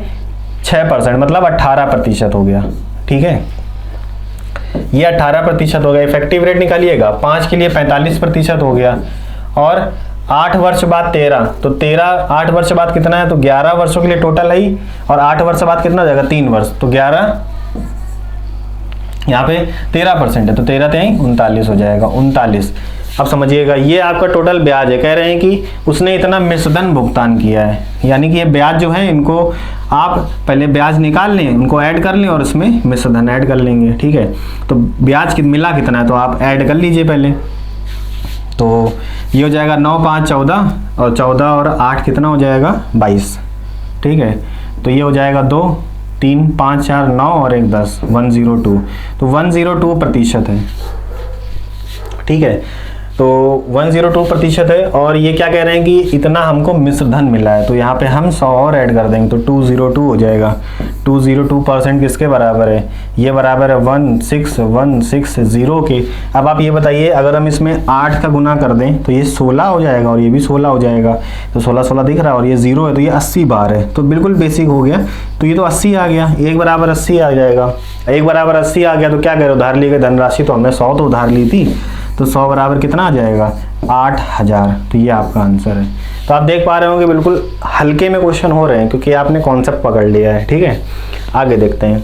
6% मतलब 18% हो गया, ठीक है। ये 18% हो गया। इफेक्टिव रेट निकालिएगा, 5 के लिए 45% हो गया, और 8 वर्ष बाद 13, तो 8 वर्ष बाद कितना है, तो 11 वर्षों के लिए टोटल है, और 8 वर्ष बाद कितना हो जाएगा, 3 वर्ष, तो 11, यहाँ पे 13% है, तो 13 3 39 हो जाएगा, 39। अब समझिएगा ये आपका टोटल ब्याज है। कह रहे हैं कि उसने इतना मिश्रधन भुगतान किया है, यानी कि ये ब्याज जो है, इनको आप पहले ब्याज निकाल लें, उनको ऐड कर लें और इसमें मिश्रधन ऐड कर लेंगे, ठीक है। तो ब्याज मिला कितना है, तो आप ऐड कर लीजिए पहले। तो ये हो जाएगा 9 5 14, और 14 और 8 कितना हो जाएगा, 22, ठीक है। तो ये हो जाएगा 2 3 5 4 9 और 1 10, 102, तो 102% है, ठीक है। तो 102% है। और ये क्या कह रहे हैं कि इतना हमको मिश्र धन मिला है, तो यहाँ पे हम 100 और ऐड कर देंगे तो 202 हो जाएगा। 202% किसके बराबर है? ये बराबर है 16160 के। अब आप ये बताइए, अगर हम इसमें 8 का गुना कर दें तो ये 16 हो जाएगा और ये भी 16 हो जाएगा। तो 16 16 दिख रहा है और ये 0 है तो ये 80 बार है। तो बिल्कुल बेसिक हो गया। तो ये तो 80 आ गया, 1 बराबर 80 आ जाएगा। 1 बराबर 80 आ गया तो क्या करें, उधार ली गई धनराशि तो हमने 100 तो उधार ली थी, तो 100 बराबर कितना आ जाएगा? 8000। तो ये आपका आंसर है। तो आप देख पा रहे होंगे बिल्कुल हल्के में क्वेश्चन हो रहे हैं क्योंकि आपने कॉन्सेप्ट पकड़ लिया है। ठीक है, आगे देखते हैं।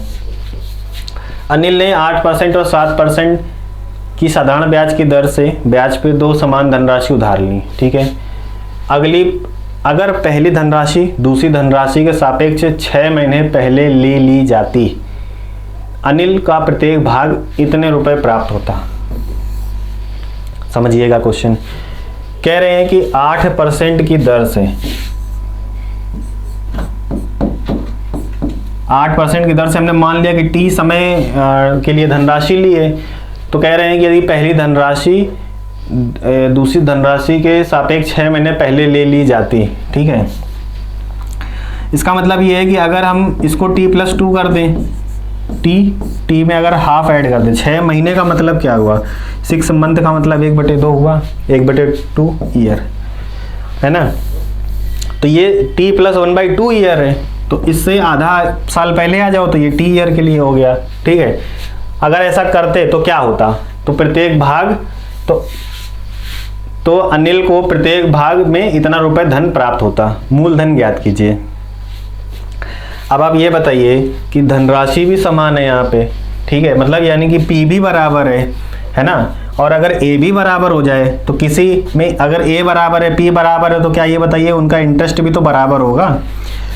अनिल ने 8% और 7% की साधारण ब्याज की दर से ब्याज पे 2 समान धनराशि उधार ली। ठीक है, अगर पहली धनराशि दूसरी धनराशि के सापेक्ष 6 महीने पहले ले ली जाती, अनिल का प्रत्येक भाग इतने रुपए प्राप्त होता। समझिएगा क्वेश्चन। कह रहे हैं कि 8% की दर से 8% की दर से हमने मान लिया कि टी समय के लिए धनराशि ली है। तो कह रहे हैं कि यदि पहली धनराशि दूसरी धनराशि के सापेक्ष 6 महीने पहले ले ली जाती। ठीक है, इसका मतलब ये है कि अगर हम इसको t+2 कर दें, टी में अगर हाफ ऐड कर दें, 6 महीने का मतलब क्या हुआ? 6 मंथ का मतलब 1/2 हुआ, 1/2 ईयर है ना। तो ये t + 1/2 ईयर है, तो इससे आधा साल पहले आ जाओ तो ये t ईयर के लिए हो गया। ठीक है, अगर ऐसा करते तो क्या होता? तो प्रत्येक भाग तो अनिल को प्रत्येक भाग में इतना रुपए धन प्राप्त होता। मूलधन ज्ञात कीजिए। अब आप ये बताइए कि धनराशि भी समान है यहाँ पे। ठीक है, मतलब यानी कि P भी बराबर है ना। और अगर A भी बराबर हो जाए तो किसी में अगर A बराबर है P बराबर है तो क्या ये बताइए उनका इंटरेस्ट भी तो बराबर होगा।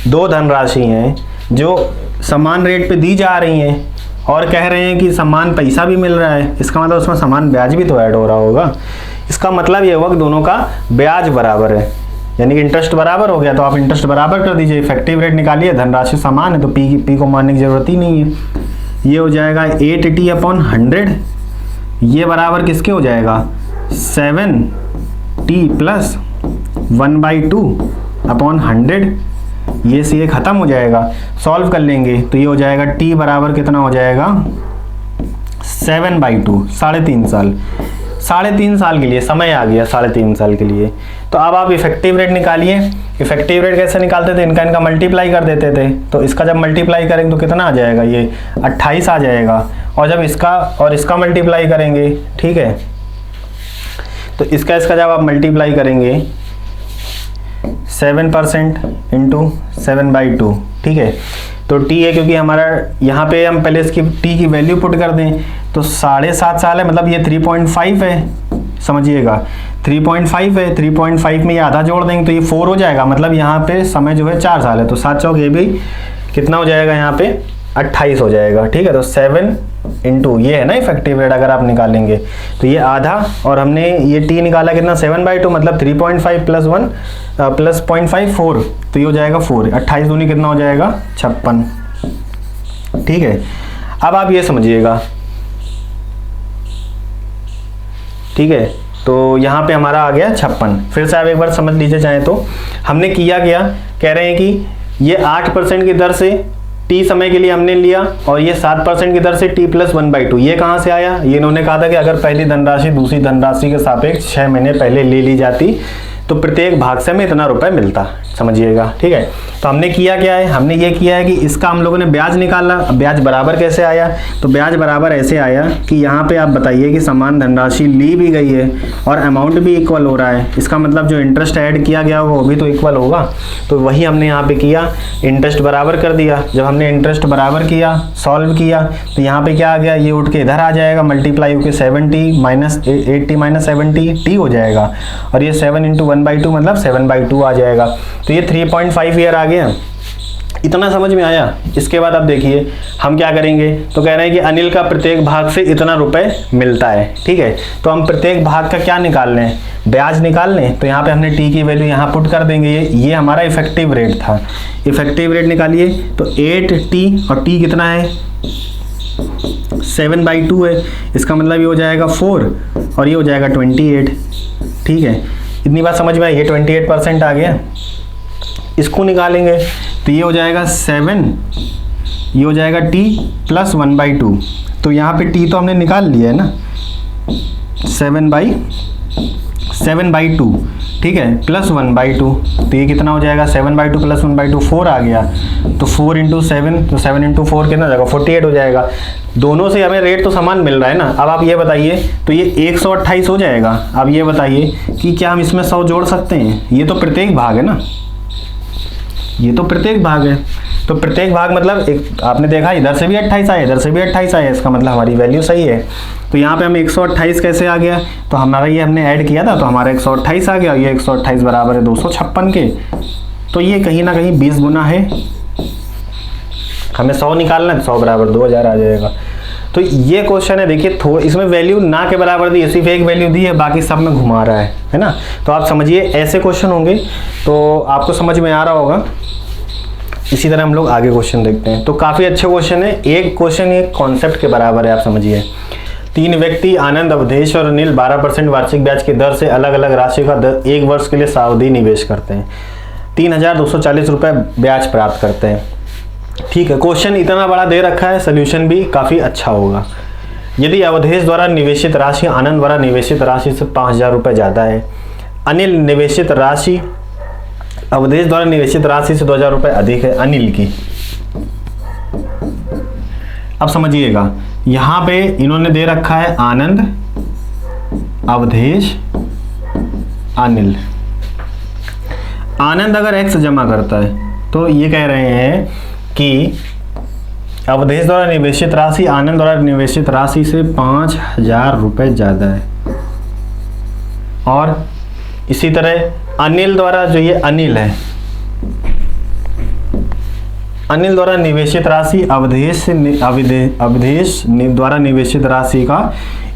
2 धनराशि हैं जो समान रेट पे दी जा रही हैं और कह रहे हैं कि समान पैसा भी मिल रहा है, इसका मतलब उसमें समान ब्याज भी तो ऐड हो रहा होगा। इसका मतलब ये हुआ कि दोनों का ब्याज बराबर है, यानी कि इंटरेस्ट बराबर हो गया। तो आप इंटरेस्ट बराबर कर दीजिए, इफेक्टिव रेट निकालिए, धनराशि समान है तो पी को मानने की जरूरत ही नहीं है। ये हो जाएगा 8t/100, ये बराबर किसके हो जाएगा? 7t + 1/2/100। ये से ये खत्म हो जाएगा, सॉल्व कर लेंगे तो ये हो जाएगा t बराबर कितना हो जाएगा? 7/2, 3.5 साल। 3.5 साल के लिए समय आ गया, 3.5 साल के लिए। तो अब आप इफेक्टिव रेट निकालिए। इफेक्टिव रेट कैसे निकालते थे? इनका मल्टीप्लाई कर देते थे। तो इसका जब मल्टीप्लाई करेंगे तो कितना आ जाएगा? ये 28 आ जाएगा। और जब इसका और इसका मल्टीप्लाई करेंगे, ठीक है, तो इसका जब आप मल्टीप्लाई करेंगे 7% × 7/2, ठीक है, तो t है क्योंकि हमारा यहाँ पे हम पहले इसकी t की वैल्यू पुट कर दें तो 7.5 साल है, मतलब ये 3.5 है। समझिएगा 3.5 है, 3.5 में ये आधा जोड़ देंगे तो ये 4 हो जाएगा, मतलब यहाँ पे समय जो है 4 साल है। तो 7 चौक ये भी कितना हो जाएगा? यहाँ पे 28 हो जाएगा। ठीक है, तो 7 × ये है ना इफेक्टिव रेट, अगर आप निकालेंगे तो ये आधा, और हमने ये t निकाला कितना? 7/2, मतलब 3.5 + 1 + 0.5 4, तो ये हो जाएगा 4। 28 दूनी कितना हो जाएगा? 56। ठीक है, अब आप ये समझिएगा। ठीक है, तो यहाँ पे हमारा आ गया 56। फिर से आप एक बार समझ लीजिए चाहे तो। हमने किया क्या, कह रहे हैं कि ये 8% की दर से t समय के लिए हमने लिया और ये 7% की दर से t + 1/2। ये कहाँ से आया? ये इन्होंने कहा था कि अगर पहली धनराशि दूसरी धनराशि के सापेक्ष 6 महीने पहले ले ली जाती तो प्रत्येक भाग से हमें इतना रुपए मिलता। समझिएगा। ठीक है, तो हमने किया क्या है? हमने ये किया है कि इसका हम लोगों ने ब्याज निकाला। ब्याज बराबर कैसे आया? तो ब्याज बराबर ऐसे आया कि यहाँ पे आप बताइए कि समान धनराशि ली भी गई है और अमाउंट भी इक्वल हो रहा है। इसका मतलब जो इंटरेस्ट ऐड किया गया होगा वो भी तो इक्वल होगा। तो वही हमने यहाँ पे किया, इंटरेस्ट बराबर कर दिया। जब हमने इंटरेस्ट बराबर किया, सॉल्व किया, तो यहाँ पे क्या आ गया? ये उठ के इधर आ जाएगा, मल्टीप्लाई होकर 80 - 70 t हो जाएगा, और ये 7 × 1/2 मतलब 7/2 आ जाएगा। तो ये 3.5 ईयर आ गया। इतना समझ में आया? इसके बाद आप देखिए हम क्या करेंगे। तो कह रहे हैं कि अनिल का प्रत्येक भाग से इतना रुपए मिलता है। ठीक है, तो हम प्रत्येक भाग का क्या निकाल लें? ब्याज निकाल लें। तो यहाँ पे हमने टी की वैल्यू यहाँ पुट कर देंगे। ये हमारा इफेक्टिव रेट था। इफेक्टिव रेट निकालिए तो 8t, और t कितना है? 7/2 है। इसका मतलब ये हो जाएगा 4, और ये हो जाएगा 28। ठीक है, इतनी बात समझ में आई, ये 28% आ गया। इसको निकालेंगे तो ये हो जाएगा 7, ये हो जाएगा t प्लस 1/2। तो यहाँ पे t तो हमने निकाल लिया है ना, 7/2, ठीक है, प्लस 1/2। तो ये कितना हो जाएगा, 7/2 प्लस 1/2 4 आ गया। तो 4 × 7, तो 7 × 4 कितना हो जाएगा, 48 हो जाएगा। दोनों से हमें रेट तो समान मिल रहा है ना। अब आप ये बताइए, तो ये 128 हो जाएगा। अब ये बताइए कि क्या हम इसमें 100 जोड़ सकते हैं? ये तो प्रत्येक भाग है ना, ये तो प्रत्येक भाग है। तो प्रत्येक भाग मतलब एक आपने देखा इधर से भी 28 आया, इधर से भी 28 आया, इसका मतलब हमारी वैल्यू सही है। तो यहाँ पे हमें 128 कैसे आ गया, तो हमारा ये हमने ऐड किया था तो हमारा 128 आ गया। ये 128 बराबर है 256 के। तो ये कहीं ना कहीं 20 गुना है। हमें 100 निकालना है, 100 बराबर 2000 आ जाएगा। तो ये क्वेश्चन है, देखिए इसमें वैल्यू ना के बराबर दी है, सिर्फ एक वैल्यू दी है, बाकी सब में घुमा रहा है ना। तो आप समझिए ऐसे क्वेश्चन होंगे तो आपको समझ में आ रहा होगा। इसी तरह हम लोग आगे क्वेश्चन देखते हैं। तो काफ़ी अच्छे क्वेश्चन है, एक क्वेश्चन एक कॉन्सेप्ट के बराबर है, आप समझिए। 3 व्यक्ति आनंद, अवधेश और अनिल 12% वार्षिक ब्याज की दर से अलग अलग राशि का 1 वर्ष के लिए सावधि निवेश करते हैं। 3240 रुपये ब्याज प्राप्त करते हैं। ठीक है, क्वेश्चन इतना बड़ा दे रखा है, सोल्यूशन भी काफ़ी अच्छा होगा। यदि अवधेश द्वारा निवेशित राशि आनंद द्वारा निवेशित राशि से 5000 रुपये ज़्यादा है, अनिल निवेशित राशि अवधेश द्वारा निवेशित राशि से 2000 रुपये अधिक है अनिल की। अब समझिएगा, यहाँ पे इन्होंने दे रखा है आनंद, अवधेश, अनिल। आनंद अगर x जमा करता है तो ये कह रहे हैं कि अवधेश द्वारा निवेशित राशि आनंद द्वारा निवेशित राशि से 5000 रुपये ज़्यादा है। और इसी तरह अनिल द्वारा, जो ये अनिल है, अनिल द्वारा निवेशित राशि अवधेश द्वारा निवेशित राशि का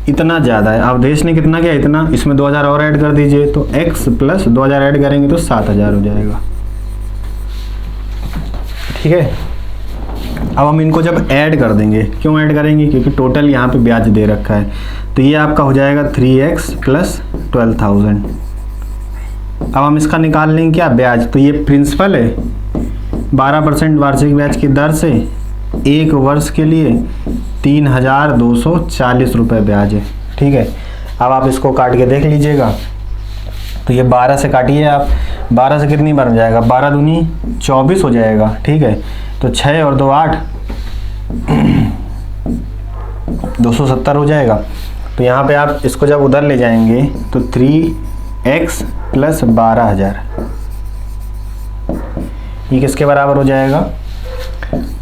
इतना ज़्यादा है। अवधेश ने कितना किया, इतना, इसमें 2000 और ऐड कर दीजिए तो x प्लस 2000 ऐड करेंगे तो 7000 हो जाएगा। ठीक है, अब हम इनको जब ऐड कर देंगे, क्यों ऐड करेंगे, क्योंकि टोटल यहाँ पे ब्याज दे रखा है। तो ये आपका हो जाएगा 3x प्लस 12000। अब हम इसका निकाल लेंगे क्या, ब्याज। तो ये प्रिंसिपल है, 12% वार्षिक ब्याज की दर से 1 वर्ष के लिए 3240 रुपये ब्याज है। ठीक है, अब आप इसको काट के देख लीजिएगा। तो ये 12 से काटिए आप, 12 से कितनी बार हो जाएगा, 12 दूनी 24 हो जाएगा। ठीक है, तो 6 और 2 8, 270 हो जाएगा। तो यहाँ पे आप इसको जब उधर ले जाएंगे तो 3x प्लस 12000, ये किसके बराबर हो जाएगा,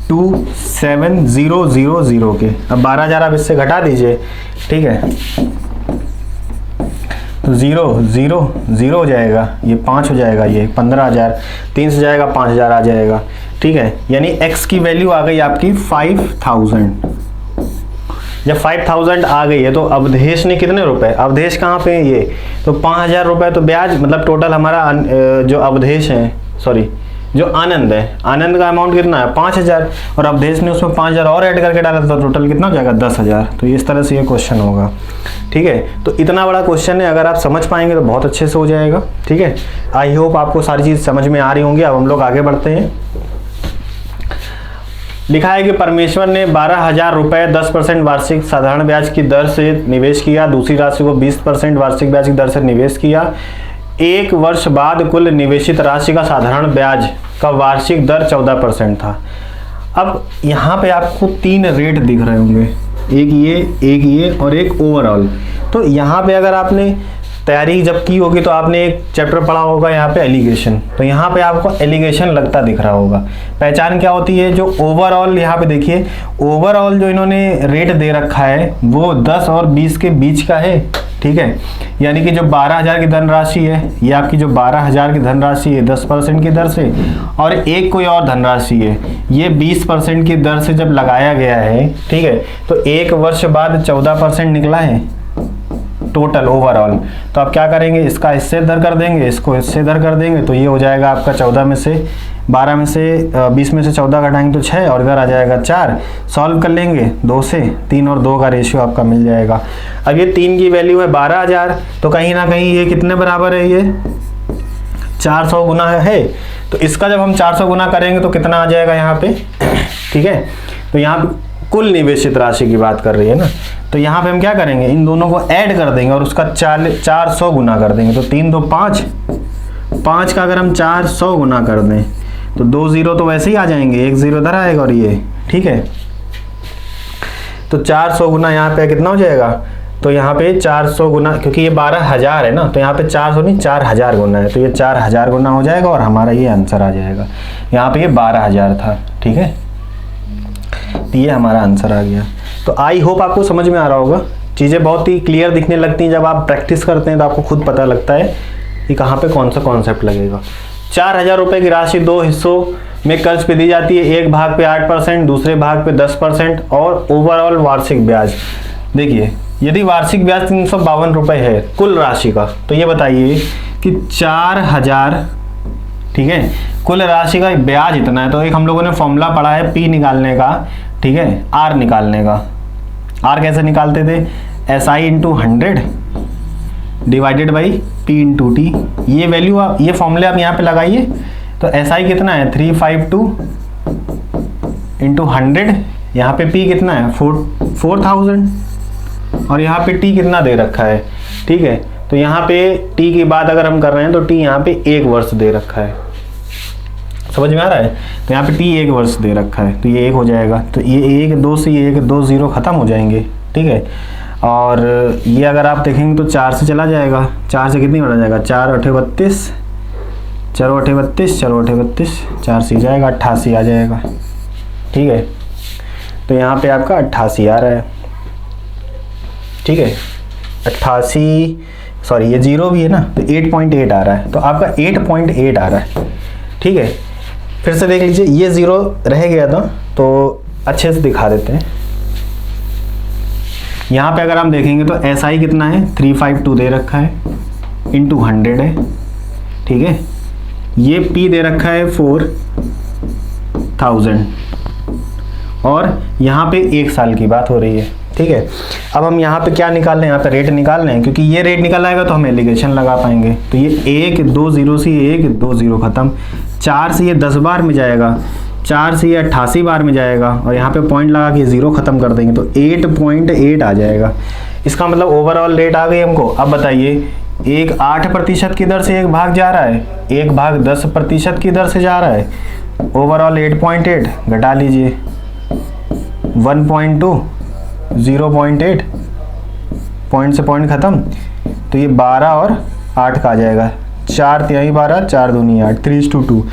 27000 के। अब 12000 आप इससे घटा दीजिए। ठीक है, तो 0 0 0 हो जाएगा, ये 5 हो जाएगा, ये 15000, 3 से जाएगा 5000 आ जाएगा। ठीक है, यानी x की वैल्यू आ गई आपकी 5000। जब 5000 आ गई है तो अवधेश ने कितने रुपए, अवधेश कहाँ पे है ये, तो 5000 रुपये तो ब्याज, मतलब टोटल हमारा जो अवधेश है, सॉरी जो आनंद है, आनंद का अमाउंट कितना है 5000, और अवधेश ने उसमें 5000 और ऐड करके डाला तो टोटल कितना हो जाएगा 10000। तो इस तरह से ये क्वेश्चन होगा। ठीक है, तो इतना बड़ा क्वेश्चन है, अगर आप समझ पाएंगे तो बहुत अच्छे से हो जाएगा। ठीक है, आई होप आपको सारी चीज़ समझ में आ रही होंगी। अब हम लोग आगे बढ़ते हैं। लिखा है कि परमेश्वर ने 12000 रुपये 10% वार्षिक साधारण ब्याज की दर से निवेश किया, दूसरी राशि को 20% वार्षिक ब्याज की दर से निवेश किया। 1 वर्ष बाद कुल निवेशित राशि का साधारण ब्याज का वार्षिक दर 14% था। अब यहाँ पे आपको 3 रेट दिख रहे होंगे, एक ये और एक ओवरऑल। तो यहाँ पे अगर आपने तैयारी जब की होगी तो आपने एक चैप्टर पढ़ा होगा यहाँ पे एलिगेशन, तो यहाँ पे आपको एलिगेशन लगता दिख रहा होगा। पहचान क्या होती है, जो ओवरऑल, यहाँ पे देखिए ओवरऑल जो इन्होंने रेट दे रखा है वो 10 और 20 के बीच का है। ठीक है, यानी कि जो 12000 की धनराशि है, ये आपकी जो 12000 की धनराशि है 10% की दर से, और एक कोई और धनराशि है ये 20% की दर से जब लगाया गया है। ठीक है, तो 1 वर्ष बाद 14% निकला है टोटल ओवरऑल। तो आप क्या करेंगे, इसका इससे इधर कर देंगे, इसको इससे इधर कर देंगे, तो ये हो जाएगा आपका 14 में से 12 में से 20 में से 14 घटाएंगे तो 6 और इधर आ जाएगा 4। सॉल्व कर लेंगे 2 से, 3 और 2 का रेशियो आपका मिल जाएगा। अब ये 3 की वैल्यू है 12,000, तो कहीं ना कहीं ये कितने बराबर है, ये 400 गुना है। तो इसका जब हम 400 गुना करेंगे तो कितना आ जाएगा यहाँ पे, ठीक है। तो यहाँ पे कुल निवेशित राशि की बात कर रही है ना, तो यहाँ पे हम क्या करेंगे, इन दोनों को ऐड कर देंगे और उसका 400 गुना कर देंगे। तो 3 2 5, 5 का अगर हम 400 गुना कर दें तो 2 0 तो वैसे ही आ जाएंगे, 1 0 इधर आएगा और ये, ठीक है। तो 400 गुना यहाँ पे कितना हो जाएगा, तो यहाँ पे 400 गुना, क्योंकि ये 12,000 है ना, तो यहाँ पे 400 नहीं 4,000 गुना है, तो ये 4,000 गुना हो जाएगा और हमारा ये आंसर आ जाएगा। यहाँ पे ये 12,000 था, ठीक है, तो ये हमारा आंसर आ गया। तो आई होप आपको समझ में आ रहा होगा। चीज़ें बहुत ही क्लियर दिखने लगती हैं जब आप प्रैक्टिस करते हैं, तो आपको खुद पता लगता है कि कहाँ पे कौन सा कॉन्सेप्ट लगेगा। 4,000 रुपये की राशि 2 हिस्सों में कर्ज पे दी जाती है, एक भाग पे 8%, दूसरे भाग पे 10% और ओवरऑल वार्षिक ब्याज। देखिए, यदि वार्षिक ब्याज 352 रुपये है कुल राशि का, तो ये बताइए कि 4,000, ठीक है, कुल राशि का ब्याज इतना है। तो एक हम लोगों ने फॉर्मूला पढ़ा है पी निकालने का, ठीक है, आर निकालने का। आर कैसे निकालते थे, SI into 100 divided by P into T. ये वैल्यू आप, ये फॉर्मूले आप यहाँ पे लगाइए। तो SI कितना है 352 इंटू 100, यहाँ पे पी कितना है 4000 और यहाँ पे टी कितना दे रखा है, ठीक है। तो यहाँ पे टी की बात अगर हम कर रहे हैं तो टी यहाँ पे 1 वर्ष दे रखा है, समझ में आ रहा है। तो यहाँ पे टी 1 वर्ष दे रखा है, तो ये 1 हो जाएगा। तो ये 1 2 से ये 1 2 0 खत्म हो जाएंगे, ठीक है। और ये अगर आप देखेंगे तो 4 से चला जाएगा, 4 से कितनी बढ़ा जाएगा, 4 8 32, 4 8 32, 4 8 32, 4 से जाएगा 88 आ जाएगा, ठीक है। तो यहाँ पे आपका 88 आ रहा है, ठीक है। 88, सॉरी ये 0 भी है ना, तो 8.8 आ रहा है, तो आपका 8.8 आ रहा है, ठीक है। फिर से देख लीजिए, ये 0 रह गया था तो अच्छे से दिखा देते हैं। यहाँ पे अगर हम देखेंगे तो SI कितना है 352 दे रखा है इंटू 100 है, ठीक है। ये P दे रखा है 4000 और यहाँ पे 1 साल की बात हो रही है, ठीक है। अब हम यहाँ पे क्या निकाल रहे हैं, यहाँ पे रेट निकाल रहे हैं, क्योंकि ये रेट निकल आएगा तो हम एलिगेशन लगा पाएंगे। तो ये 1 2 0 से 1 2 0 खत्म, 4 से ये 10 बार में जाएगा, 4 से ये 88 बार में जाएगा और यहाँ पे पॉइंट लगा के 0 खत्म कर देंगे तो 8.8 आ जाएगा। इसका मतलब ओवरऑल रेट आ गई हमको। अब बताइए, एक 8% की दर से एक भाग जा रहा है, एक भाग 10% की दर से जा रहा है, ओवरऑल 8.8 घटा लीजिए 1.2 0.8, पॉइंट से पॉइंट खत्म। तो ये 12 और 8 का आ जाएगा, 4 तिहाई 12, 4 दूनी 8, 3:2।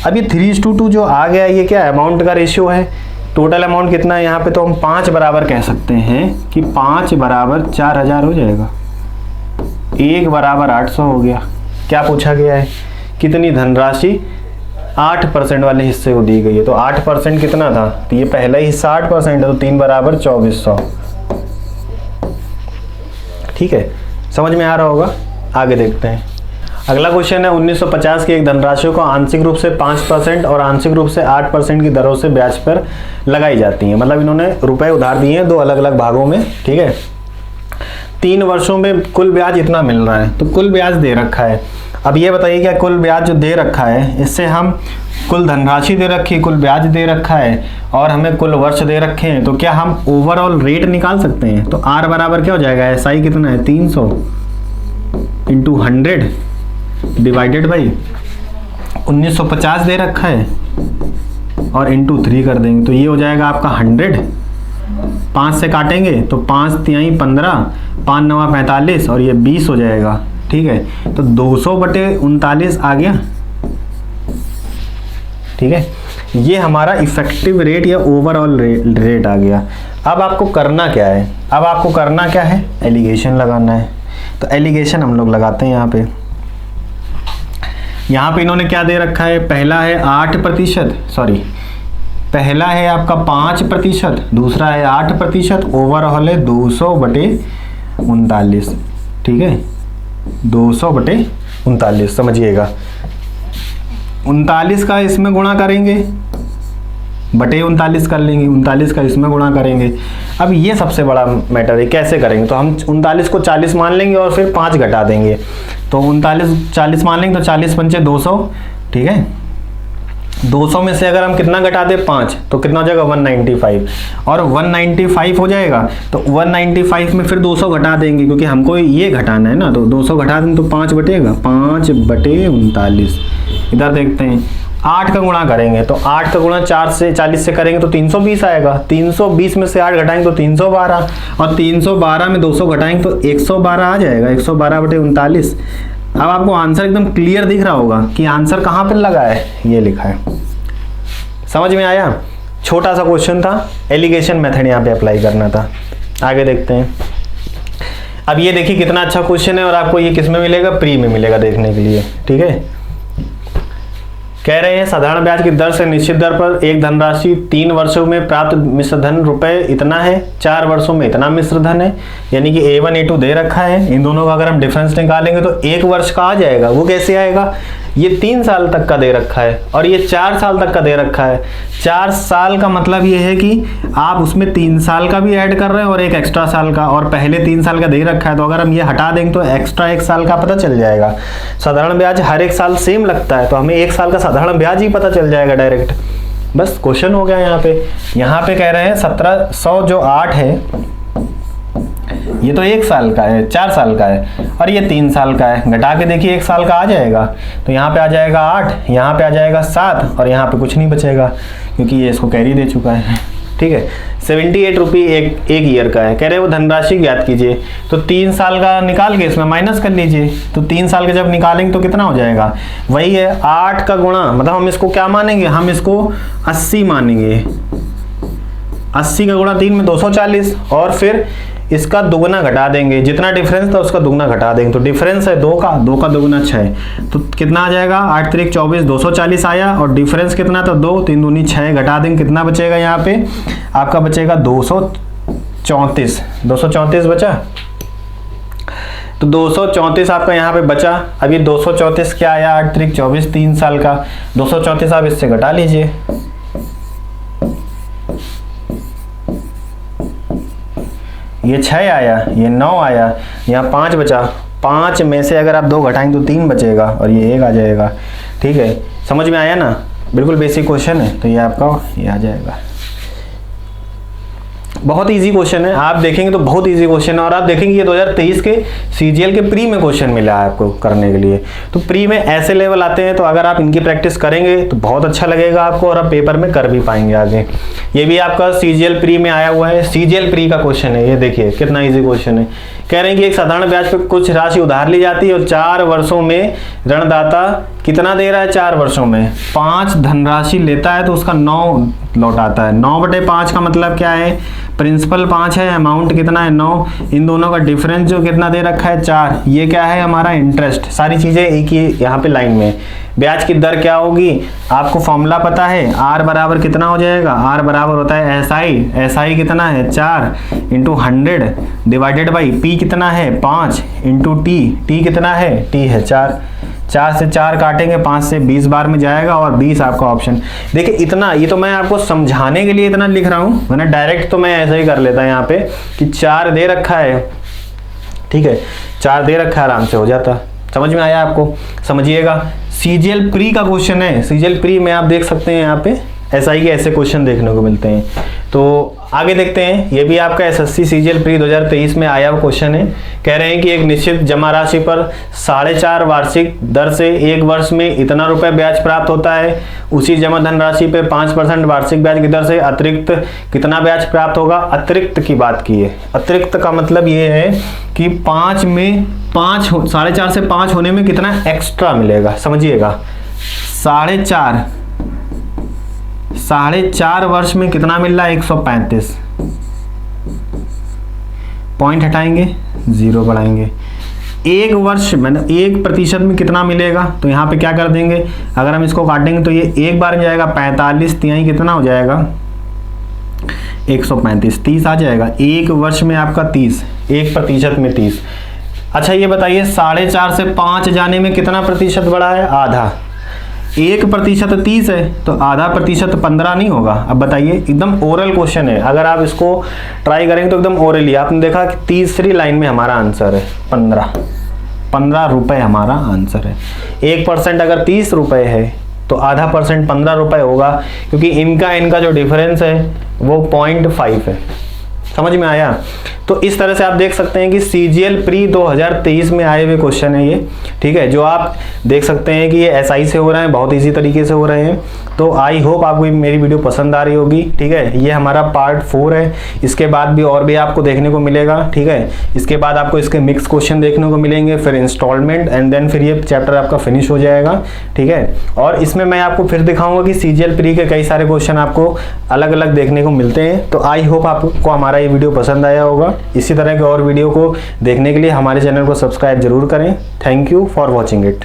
अब ये 3:2 जो आ गया, ये क्या अमाउंट का रेशियो है, टोटल अमाउंट कितना है यहाँ पे, तो हम 5 बराबर कह सकते हैं कि 5 बराबर 4000 हो जाएगा, 1 बराबर 800 हो गया। क्या पूछा गया है, कितनी धनराशि 8% वाले हिस्से को दी गई है। तो 8% कितना था, तो ये पहला ही हिस्सा 8% है, तो 3 बराबर 2400, ठीक है। समझ में आ रहा होगा। आगे देखते हैं। अगला क्वेश्चन है 1950 की एक धनराशि को आंशिक रूप से 5% और आंशिक रूप से 8% की दरों से ब्याज पर लगाई जाती है। मतलब इन्होंने रुपए उधार दिए हैं 2 अलग अलग भागों में, ठीक है। 3 वर्षों में कुल ब्याज इतना मिल रहा है, तो कुल ब्याज दे रखा है। अब ये बताइए क्या कुल ब्याज जो दे रखा है, इससे हम कुल धनराशि दे रखी है, कुल ब्याज दे रखा है और हमें कुल वर्ष दे रखे हैं, तो क्या हम ओवरऑल रेट निकाल सकते हैं। तो R बराबर क्या हो जाएगा, SI कितना है 300 इंटू 100 डिवाइडेड बाई 1950 दे रखा है और इंटू 3 कर देंगे, तो ये हो जाएगा आपका 100। 5 से काटेंगे तो 5 तिहाई 15, 5 9 45 और ये 20 हो जाएगा, ठीक है। तो 200/39 आ गया, ठीक है। ये हमारा इफेक्टिव रेट या ओवरऑल रेट आ गया। अब आपको करना क्या है, अब आपको करना क्या है, एलिगेशन लगाना है। तो एलिगेशन हम लोग लगाते हैं यहाँ पे। यहाँ पे इन्होंने क्या दे रखा है, पहला है 8%, सॉरी पहला है आपका 5%, दूसरा है 8%, ओवरऑल है 200/39, ठीक है, 200/39 समझिएगा। 39 का इसमें गुणा करेंगे बटे 39 कर लेंगे, 39 का इसमें गुणा करेंगे। अब ये सबसे बड़ा मैटर है, कैसे करेंगे? तो हम 39 को 40 मान लेंगे और फिर 5 घटा देंगे। तो 39 40 मान लेंगे तो 40 पंचे 200, ठीक है। 200 में से अगर हम कितना घटा दें 5, तो कितना हो जाएगा 195, और 195 हो जाएगा। तो 195 में फिर 200 घटा देंगे क्योंकि हमको ये घटाना है ना, तो 200 घटा देंगे तो 5 बटेगा, 5 बटे 39। इधर देखते हैं 8 का गुणा करेंगे, तो 8 का गुणा 4 से 40 से करेंगे तो 320 आएगा। 320 में से 8 घटाएंगे तो 312, और 312 में 200 घटाएंगे तो 112 आ जाएगा, 112 बटे 39। अब आपको आंसर एकदम क्लियर दिख रहा होगा कि आंसर कहाँ पर लगा है, ये लिखा है। समझ में आया? छोटा सा क्वेश्चन था, एलिगेशन मेथड यहाँ पे अप्लाई करना था। आगे देखते हैं। अब ये देखिए कितना अच्छा क्वेश्चन है, और आपको ये किस में मिलेगा? प्री में मिलेगा देखने के लिए, ठीक है। कह रहे हैं साधारण ब्याज की दर से निश्चित दर पर एक धनराशि 3 वर्षों में प्राप्त मिश्र धन रुपए इतना है, 4 वर्षों में इतना मिश्र धन है, यानी कि A1 A2 दे रखा है। इन दोनों का अगर हम डिफरेंस निकालेंगे तो 1 वर्ष का आ जाएगा। वो कैसे आएगा? ये 3 साल तक का दे रखा है और ये 4 साल तक का दे रखा है। 4 साल का मतलब ये है कि आप उसमें 3 साल का भी ऐड कर रहे हैं और एक एक्स्ट्रा साल का, और पहले 3 साल का दे रखा है, तो अगर हम ये हटा देंगे तो एक्स्ट्रा 1 साल का पता चल जाएगा। साधारण ब्याज हर एक साल सेम लगता है, तो हमें 1 साल का साधारण ब्याज ही पता चल जाएगा डायरेक्ट। बस क्वेश्चन हो गया। यहाँ पे कह रहे हैं 1700 जो 8 है ये तो 1 साल का है, 4 साल का है, और ये 3 साल का है। घटा के देखिए 1 साल का आ जाएगा, तो यहाँ पे आ जाएगा 8, यहाँ पे आ जाएगा 7, और यहाँ पे कुछ नहीं बचेगा क्योंकि ये इसको कैरी दे चुका है, ठीक है। 78 रुपये एक ईयर का है। कह रहे हैं वो धनराशि ज्ञात कीजिए, तो 3 साल का निकाल के इसमें माइनस कर लीजिए। तो 3 साल का जब निकालेंगे तो कितना हो जाएगा? वही है 8 का गुणा, मतलब हम इसको क्या मानेंगे? हम इसको 80 मानेंगे। 80 का गुणा 3 में 240, और फिर इसका दुगना घटा देंगे, जितना डिफरेंस था उसका दुगना घटा देंगे। तो डिफरेंस है 2 का दुगना 6, तो कितना आ जाएगा? 8 3 24, 240 आया, और डिफरेंस कितना था? 2 3 दूनी 6, घटा देंगे, कितना बचेगा? यहाँ पे आपका बचेगा 234। 234 बचा, तो 234 आपका यहाँ पे बचा। अब ये 234 क्या आया? 8 3 24, 3 साल का 234 आप इससे घटा लीजिए। ये 6 आया, ये 9 आया, यहाँ 5 बचा। 5 में से अगर आप 2 घटाएंगे तो 3 बचेगा, और ये 1 आ जाएगा, ठीक है। समझ में आया ना? बिल्कुल बेसिक क्वेश्चन है, तो ये आपका ये आ जाएगा। बहुत इजी क्वेश्चन है, आप देखेंगे तो बहुत इजी क्वेश्चन है, और आप देखेंगे ये 2023 के सीजीएल के प्री में क्वेश्चन मिला है आपको करने के लिए। तो प्री में ऐसे लेवल आते हैं, तो अगर आप इनकी प्रैक्टिस करेंगे तो बहुत अच्छा लगेगा आपको, और आप पेपर में कर भी पाएंगे आगे। ये भी आपका सीजीएल प्री में आया हुआ है, सीजीएल प्री का क्वेश्चन है। ये देखिए कितना ईजी क्वेश्चन है। कह रहे हैं कि एक साधारण ब्याज पर कुछ राशि उधार ली जाती है और 4 वर्षों में ऋणदाता कितना दे रहा है? 4 वर्षों में 5 धनराशि लेता है तो उसका 9 लौटाता है। 9 बटे 5 का मतलब क्या है? प्रिंसिपल 5 है, अमाउंट कितना है? 9। इन दोनों का डिफरेंस जो कितना दे रखा है? 4। ये क्या है? हमारा इंटरेस्ट। सारी चीजें एक ही यहाँ पे लाइन में। ब्याज की दर क्या होगी? आपको फॉर्मूला पता है, आर बराबर कितना हो जाएगा? आर बराबर होता है एसआई कितना है? 4 × 100 डिवाइडेड बाई पी कितना है? 5 × टी कितना है? टी है 4। 4 से 4 काटेंगे, 5 से 20 बार में जाएगा, और 20 आपका ऑप्शन। देखिए इतना, ये तो मैं आपको समझाने के लिए इतना लिख रहा हूँ, वरना डायरेक्ट तो मैं ऐसा ही कर लेता यहाँ पे कि 4 दे रखा है, ठीक है, 4 दे रखा है, आराम से हो जाता। समझ में आया आपको? समझिएगा, सीजीएल प्री का क्वेश्चन है। सीजीएल प्री में आप देख सकते हैं यहाँ पे एसआई के ऐसे क्वेश्चन देखने को मिलते हैं। तो आगे देखते हैं, ये भी आपका एसएससी सीजीएल प्री 2023 में आया हुआ क्वेश्चन है। कह रहे हैं कि एक निश्चित जमा राशि पर 4.5 वार्षिक दर से 1 वर्ष में इतना रुपए ब्याज प्राप्त होता है। उसी जमा धन राशि पे 5% वार्षिक ब्याज की दर से अतिरिक्त कितना ब्याज प्राप्त होगा? अतिरिक्त की बात की है। अतिरिक्त का मतलब ये है कि 5 में 4.5 से 5 होने में कितना एक्स्ट्रा मिलेगा, समझिएगा। 4.5 वर्ष में कितना मिल रहा है? 135। पॉइंट हटाएंगे, 0 बढ़ाएंगे। 1 वर्ष मैंने 1% में कितना मिलेगा? तो यहाँ पे क्या कर देंगे, अगर हम इसको काटेंगे तो ये 1 बार में जाएगा 45, तिहाई कितना हो जाएगा? 135, 30 आ जाएगा। 1 वर्ष में आपका 30, 1% में 30। अच्छा ये बताइए 4.5 से 5 जाने में कितना प्रतिशत बढ़ा है? आधा। 1% 30 है तो आधा प्रतिशत 15 नहीं होगा? अब बताइए, एकदम ओरल क्वेश्चन है, अगर आप इसको ट्राई करेंगे तो एकदम ओरली। आपने देखा कि तीसरी लाइन में हमारा आंसर है 15 रुपए हमारा आंसर है। 1% अगर 30 रुपए है तो आधा % 15 रुपए होगा, क्योंकि इनका जो डिफरेंस है वो 0.5 है। समझ में आया? तो इस तरह से आप देख सकते हैं कि CGL प्री 2023 में आए हुए क्वेश्चन है ये, ठीक है, जो आप देख सकते हैं कि ये SI से हो रहे हैं, बहुत इजी तरीके से हो रहे हैं। तो आई होप आपको मेरी वीडियो पसंद आ रही होगी, ठीक है। ये हमारा पार्ट 4 है, इसके बाद भी और भी आपको देखने को मिलेगा, ठीक है। इसके बाद आपको इसके मिक्स क्वेश्चन देखने को मिलेंगे, फिर इंस्टॉलमेंट, एंड देन फिर ये चैप्टर आपका फिनिश हो जाएगा, ठीक है। और इसमें मैं आपको फिर दिखाऊंगा कि CGL प्री के कई सारे क्वेश्चन आपको अलग अलग देखने को मिलते हैं। तो आई होप आपको हमारा ये वीडियो पसंद आया होगा। इसी तरह के और वीडियो को देखने के लिए हमारे चैनल को सब्सक्राइब जरूर करें। Thank you for watching it.